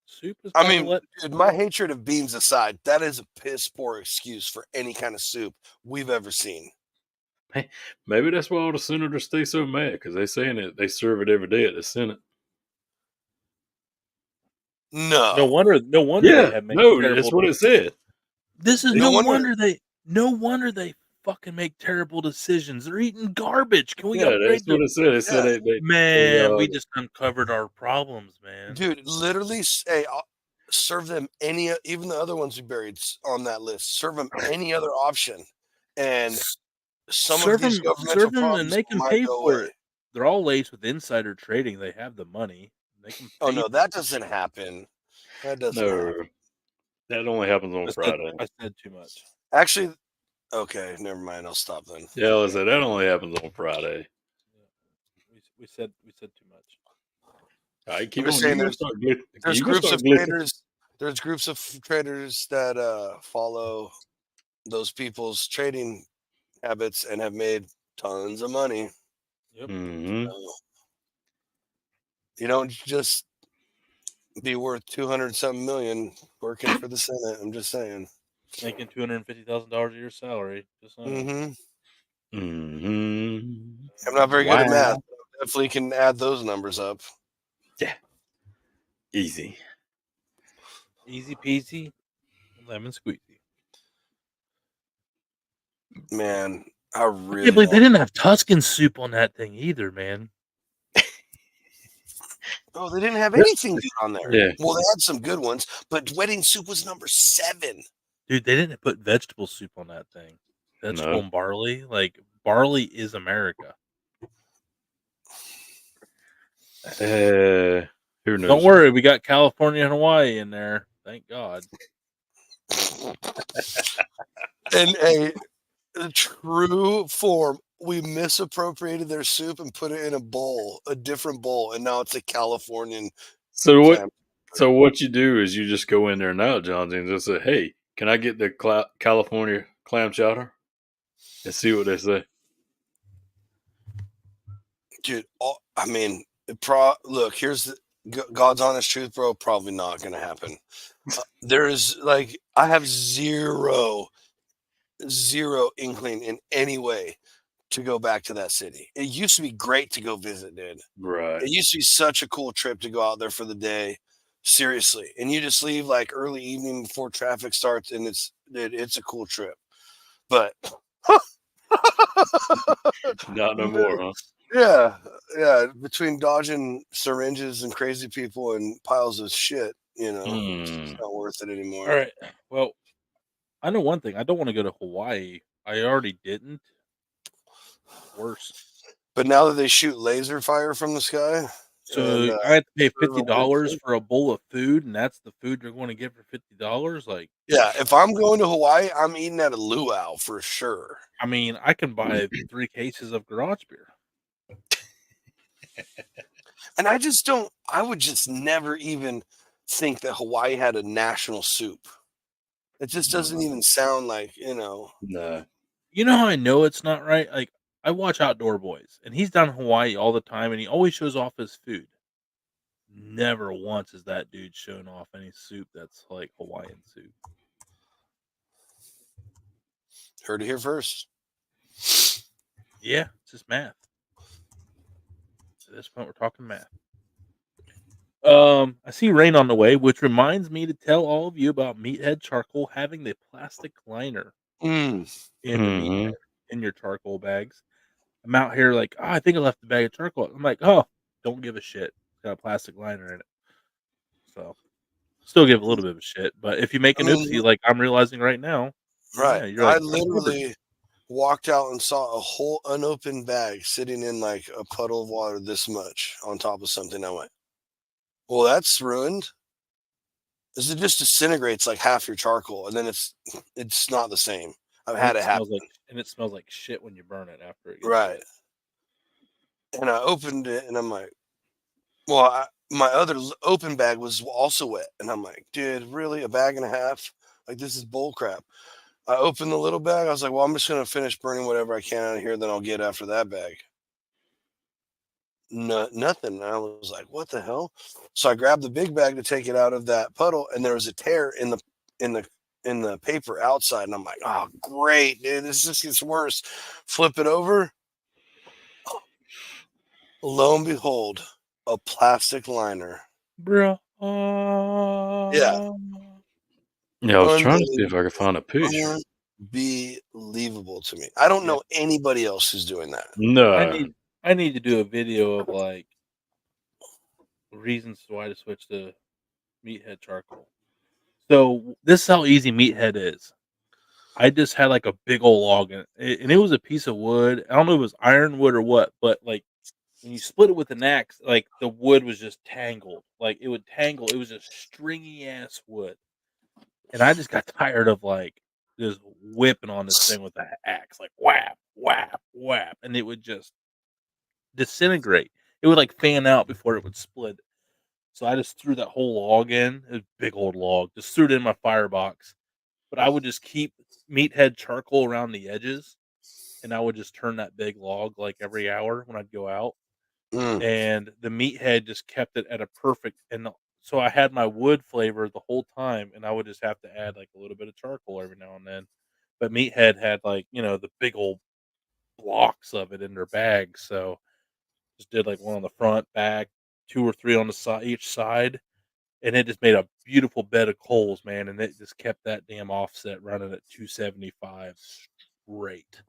Soup is. I mean, dude, my hatred of beans aside, that is a piss poor excuse for any kind of soup we've ever seen. Maybe that's why all the senators stay so mad because they saying it. They serve it every day at the Senate. no wonder. No wonder Yeah, they have made no, terrible. that's what it said. This is No no wonder- wonder they. No wonder they fucking make terrible decisions. They're eating garbage. Can we Yeah, upgrade that's what it said. It said they Man, we they, just uncovered our problems, man. Dude, literally, I'll serve them even the other ones we buried on that list. Serve them any other option, and some serve of these them, governmental serve them, problems and make them might pay go for away. it. They're all laced with insider trading. They have the money. They can. Oh pay no, for that it. doesn't happen. That doesn't happen. no. That only happens on Friday. I said too much. Actually, okay, never mind. I'll stop then. Yeah, I said that only happens on Friday. We said too much. All right, keep I'm on. just saying there's groups of traders. There's groups of traders that follow those people's trading habits and have made tons of money. Yep. Mm-hmm. You don't just be worth 200-something million working for the Senate. I'm just saying. Making $250,000 a year salary. Just saying. Mm-hmm. Mm-hmm. I'm not very good at math. But I definitely can add those numbers up. Easy. Easy peasy, lemon squeezy. Man, I I really can't believe they want- didn't have Tuscan soup on that thing either, man. Oh, they didn't have anything good on there. Yeah. Well, they had some good ones, but wedding soup was number 7. Dude, they didn't put vegetable soup on that thing. Vegetable No. and barley. Like, barley is America. Who knows? Don't worry, we got California and Hawaii in there. Thank God. In a true form, we misappropriated their soup and put it in a different bowl, and now it's a Californian. So what? clam. So what you do is you just go in there now, John, and just say, "Hey, can I get the California clam chowder?" And see what they say. Dude, I mean, look, here's the God's honest truth, bro. Probably not going to happen. There's I have zero inkling in any way to go back to that city. It used to be great to go visit, dude. Right. It used to be such a cool trip to go out there for the day, Seriously. And you just leave like early evening before traffic starts, and it's a cool trip. But Not no more, huh? yeah, between dodging syringes and crazy people and piles of shit, it's not worth it anymore. All right. Well, I know one thing. I don't want to go to Hawaii. I already didn't. Worse. But now that they shoot laser fire from the sky, So and I have to pay serve 'em good $50 food. for a bowl of food, and that's the food you're going to get for $50. Like, Yeah, if I'm going to Hawaii, I'm eating at a luau for sure. I mean, I can buy 3 cases of garage beer. And I would just never even think that Hawaii had a national soup. It just doesn't even sound like, No. You know how I know it's not right? Like, I watch Outdoor Boys, and he's down in Hawaii all the time, and he always shows off his food. Never once has that dude shown off any soup that's like Hawaiian soup. heard it here first. Yeah, it's just math. At this point, we're talking math. I see rain on the way, which reminds me to tell all of you about Meathead Charcoal having the plastic liner in the meathead in your charcoal bags. I'm out here like, oh, I think I left the bag of charcoal. I'm like, oh, don't give a shit. It's got a plastic liner in it. So still give a little bit of a shit. But if you make an oopsie like I'm realizing right now, Right. yeah, you're like, I literally walked out and saw a whole unopened bag sitting in like a puddle of water this much on top of something. I went, well, that's ruined. Because it just disintegrates like half your charcoal, and then it's not the same. I've had it happen. And it smells like shit when you burn it after it gets Right. wet. And I opened it, and I'm like, well, my other open bag was also wet, and I'm like, dude, really, a bag and a half? Like, this is bull crap. I opened the little bag. I was like, well, I'm just gonna finish burning whatever I can out of here. Then I'll get after that bag. No, nothing. And I was like, what the hell? So I grabbed the big bag to take it out of that puddle, and there was a tear in the paper outside. And I'm like, oh, great, dude, this just gets worse. Flip it over. Lo and behold, a plastic liner. Bro. Yeah. Yeah, I was trying to see if I could find a picture. Unbelievable to me. I don't know anybody else who's doing that. No. I need to do a video of like reasons why to switch to Meathead Charcoal. So this is how easy Meathead is. I just had like a big old log in it, and it was a piece of wood. I don't know if it was ironwood or what, but like when you split it with an axe, like the wood was just tangled. Like it would tangle. It was just stringy ass wood, and I just got tired of like just whipping on this thing with an axe, like whap, whap, whap, and it would just disintegrate. It would like fan out before it would split. So I just threw that whole log in. It was a big old log. Just threw it in my firebox. But I would just keep meathead charcoal around the edges, and I would just turn that big log like every hour when I'd go out. And the meathead just kept it at a perfect. And so I had my wood flavor the whole time, and I would just have to add like a little bit of charcoal every now and then. But meathead had like the big old blocks of it in their bags, so just did like one on the front, back, 2 or 3 on the side, each side, and it just made a beautiful bed of coals, man, and it just kept that damn offset running at 275 straight.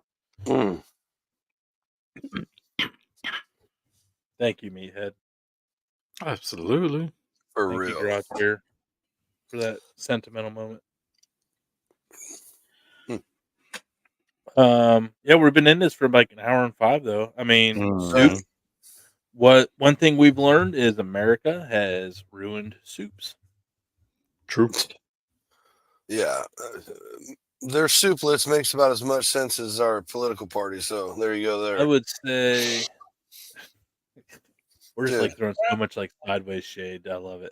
Thank you, Meathead. Absolutely. For Thank real. you, Garage Beer, for that sentimental moment. Yeah, we've been in this for like an hour and 5, though. I mean, soup. One thing we've learned is America has ruined soups. True. Yeah. Their soup list makes about as much sense as our political party. So there you go there. I would say we're just like throwing so much like sideways shade. I love it.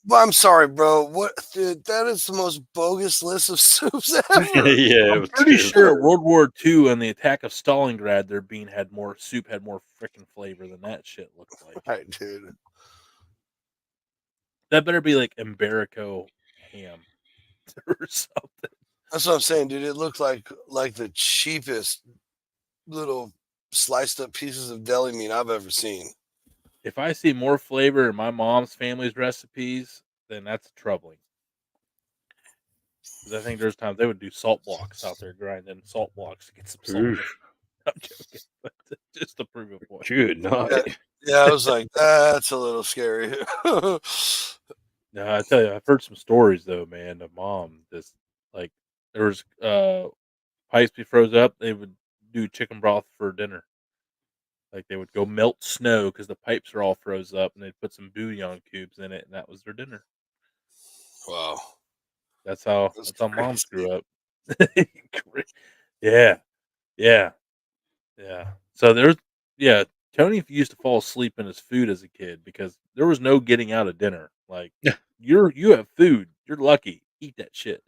Well, I'm sorry, bro. What, dude? That is the most bogus list of soups ever. Yeah, I'm pretty sure World War II and the attack of Stalingrad, their bean had more freaking flavor than that shit looked like. Right, dude. That better be like Iberico ham or something. That's what I'm saying, dude. It looked like the cheapest little sliced up pieces of deli meat I've ever seen. If I see more flavor in my mom's family's recipes, then that's troubling. Because I think there's times they would do salt blocks out there grinding salt blocks to get some salt. Oof. I'm joking, but just to prove a point. Good night. Yeah, I was like, that's a little scary. No, I tell you, I've heard some stories though, man. Of mom, just like there was pipes be froze up. They would do chicken broth for dinner. Like they would go melt snow because the pipes are all froze up, and they'd put some bouillon cubes in it, and that was their dinner. Wow. That's how That's moms crazy. grew up. Yeah, yeah, yeah. So Tony used to fall asleep in his food as a kid because there was no getting out of dinner. Like you have food, you're lucky. Eat that shit.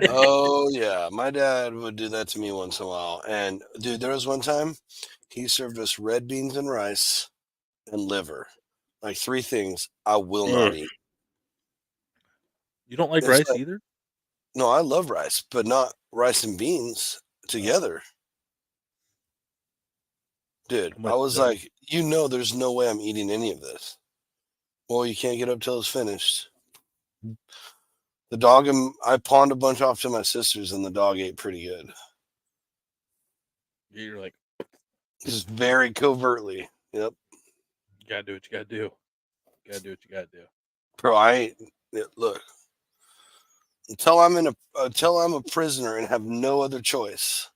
Oh yeah, my dad would do that to me once in a while. And dude, there was one time he served us red beans and rice and liver, like 3 things I will not eat. You don't like It's rice like, either? no, I love rice, but not rice and beans together. Dude, How much I is was that? like, there's no way I'm eating any of this. Well, you can't get up till it's finished. The dog and I pawned a bunch off to my sisters, and the dog ate pretty good. You're like, Just very covertly. Yep. you gotta do what you gotta do. You gotta do what you gotta do. Bro, I ain't look. Until I'm a prisoner and have no other choice,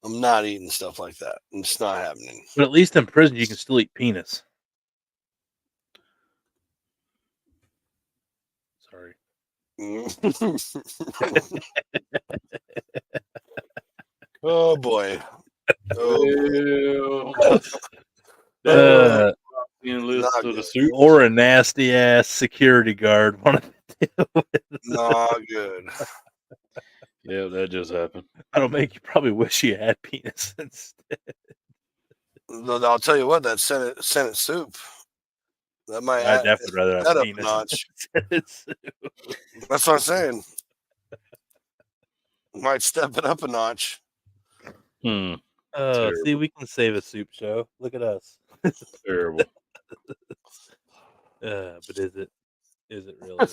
I'm not eating stuff like that. It's not happening. But at least in prison, you can still eat penis. Sorry. Oh boy. Oh boy. Well, Uh, being list Not to the good. soup. or a nasty ass security guard wanted to deal with. Not good. Yeah, that just happened. That'll make you probably wish you had penis instead. I'll tell you what, that Senate soup, that might I'd definitely rather that have up a penis. notch. That's what I'm saying. Might step it up a notch. Hmm. See, Terrible. we can save a soup show. Look at us. Terrible. But is it? Is it really?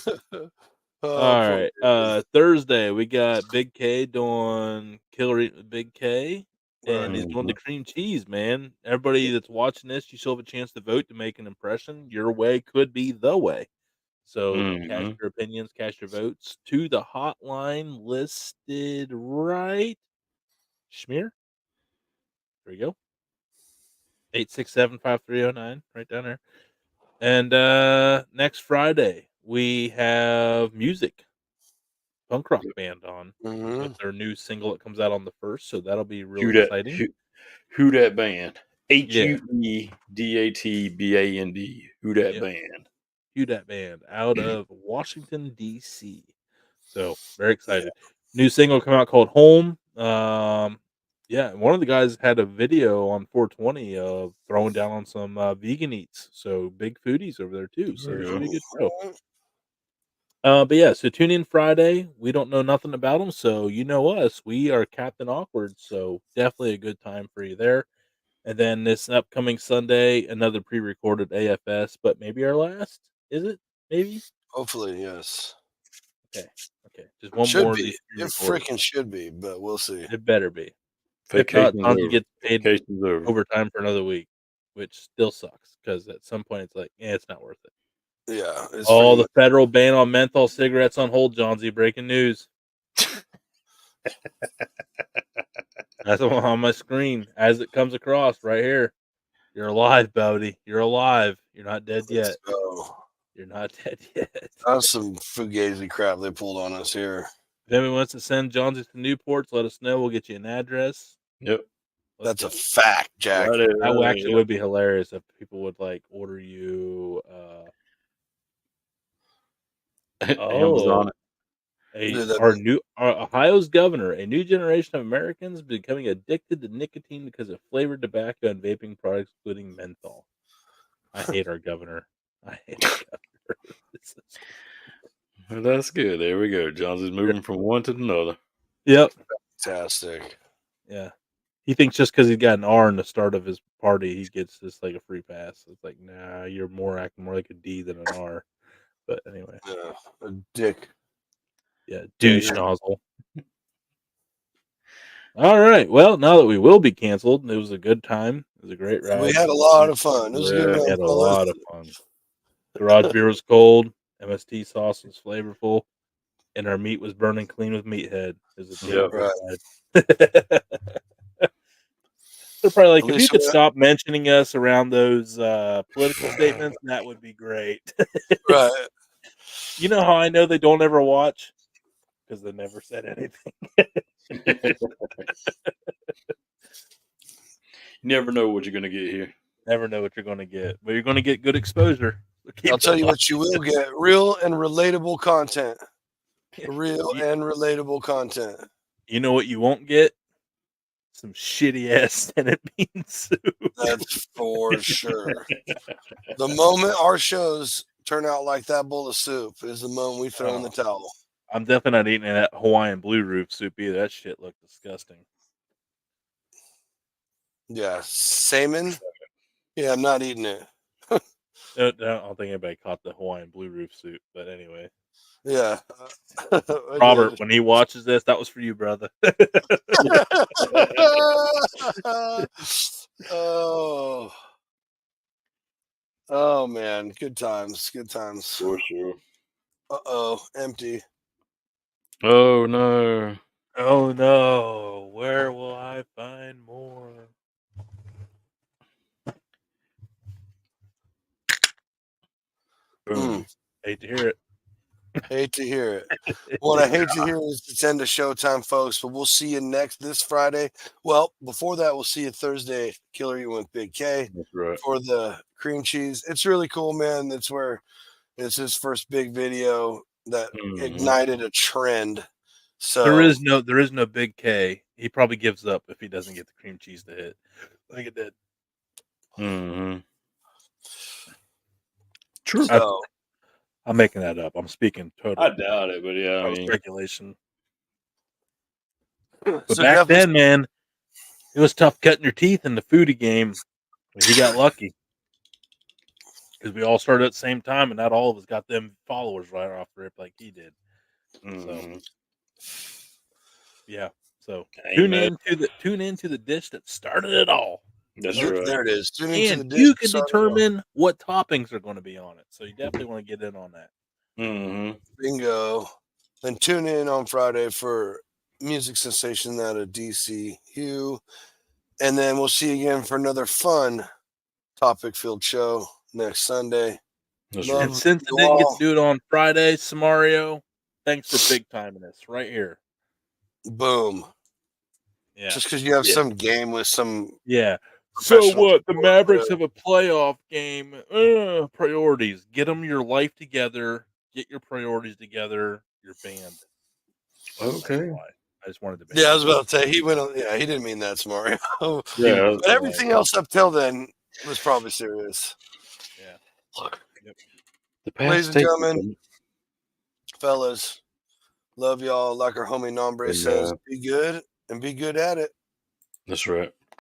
Oh, All poor right. baby. Thursday we got Big K doing Killer Eating with Big K, and Right. he's doing the cream cheese. Man, everybody that's watching this, you still have a chance to vote to make an impression. Your way could be the way. So cast Mhm. your opinions, cast your votes to the hotline listed right. Schmear. There you go. 867-5309, right down there. And next Friday we have music. Punk rock band on with Mhm. their new single that comes out on the 1st, so that'll be Who really that? exciting. Who that band? Yeah. HUEDATBAND. Who that Yep. band? Hugh that band out of Washington DC. So very excited. New single come out called Home. Yeah, one of the guys had a video on 420 of throwing down on some vegan eats. So big foodies over there too. So it should be a good show. But yeah, so tune in Friday. We don't know nothing about them, so you know us. We are Captain Awkward, so definitely a good time for you there. And then this upcoming Sunday, another pre-recorded AFS, but maybe our last. Is it? Maybe. Hopefully, yes. Okay. Okay. Just one Should more of be. these It pre-recorded. freaking should be, but we'll see. It better be. If not, Vacation's Tonzi over. gets paid Vacation's over. overtime for another week, which still sucks because at some point it's like, it's not worth it. Yeah, it's Oh, pretty the much. federal ban on menthol cigarettes on hold, Johnsy. Breaking news. That's on my screen as it comes across right here. You're alive, Bowdy. You're alive. You're not dead yet. So You're not dead yet. that's some fugazi crap they pulled on us here. If anyone wants to send Johnsy to Newports, let us know. We'll get you an address. Yep. Let's That's go. a fact, Jack. Right there, That right actually there. would be hilarious if people would like order you. Amazon. Dude, that, Ohio's governor, a new generation of Americans becoming addicted to nicotine because of flavored tobacco and vaping products, including menthol. I hate our governor. I hate our governor. This is- Well, that's good. There we go. Johnson's moving from one to another. Yep. fantastic. Yeah. He thinks just because he got an R in the start of his party, he gets just like a free pass. It's like, nah, you're acting more like a D than an R. But anyway, Yeah, a dick. yeah, Yeah, douche you're- nozzle. All right. Well, now that we will be canceled, it was a good time. It was a great ride. We had a lot of fun. It was a good Yeah. We run, had a fellas. lot of fun. Garage beer was cold. MST sauce was flavorful, and our meat was burning clean with meathead. It was a damn Yeah. good ride. They're probably like, At if you least could we- stop mentioning us around those political statements, that would be great. Right. You know how I know they don't ever watch? Because they never said anything. You never know what you're gonna get here. Never know what you're going to get, but you're going to get good exposure. So keep I'll tell it you on. what you will get: real and relatable content. Yeah. Real You- and relatable content. You know what you won't get? Some shitty ass Senate bean soup. That's for sure. The moment our shows turn out like that bowl of soup is the moment we throw in the towel. I'm definitely not eating that Hawaiian blue roof soup either. That shit looked disgusting. Yeah, salmon. Yeah, I'm not eating it. I don't think anybody caught the Hawaiian blue roof soup, but anyway. Yeah, Robert, when he watches this, that was for you, brother. oh, oh man, good times, good times. For sure. Empty. Oh no. Oh no, where will I find more? Boom. Hate to hear it. Hate to hear it. What I hate to hear is it's end of showtime, folks. But we'll see you this Friday. Well, before that, we'll see you Thursday. Killer Eating with Big K That's right. for the cream cheese. It's really cool, man. That's where it's his first big video that ignited a trend. So There is no Big K. He probably gives up if he doesn't get the cream cheese to hit. Like it did. Mm-hmm. True. so I'm making that up. I'm speaking total I doubt it, but yeah, I mean, speculation. But so back definitely- then, man, it was tough cutting your teeth in the foodie game. He got lucky because we all started at the same time, and not all of us got them followers right off the rip like he did. mhm. Yeah. So Amen. tune into the dish that started it all. That's there, right. there it is. Tune into the And dish you that can started it all. determine what toppings are going to be on it. So you definitely want to get in on that. Mm-hmm. Bingo. Then tune in on Friday for music sensation out of DC Hugh. And then we'll see you again for another fun topic filled show next Sunday. That's Love right. And since I you didn't get all. to do it on Friday, Samario, thanks for big timing this right here. Boom. Yeah. Just because you have Yeah. some game with some Yeah. So professional what? The sport, Mavericks yeah. have a playoff game. Priorities. Get them your life together. Get your priorities together. You're banned. Okay. That's why. I just wanted to ban Yeah, I you. was about to say he went on. Yeah, he didn't mean that, Samario. Yeah. But everything else up till then was probably serious. Yeah. The past Ladies and takes gentlemen, fellas, love y'all. Like our homie Nombre And, says, be good and be good at it. That's right.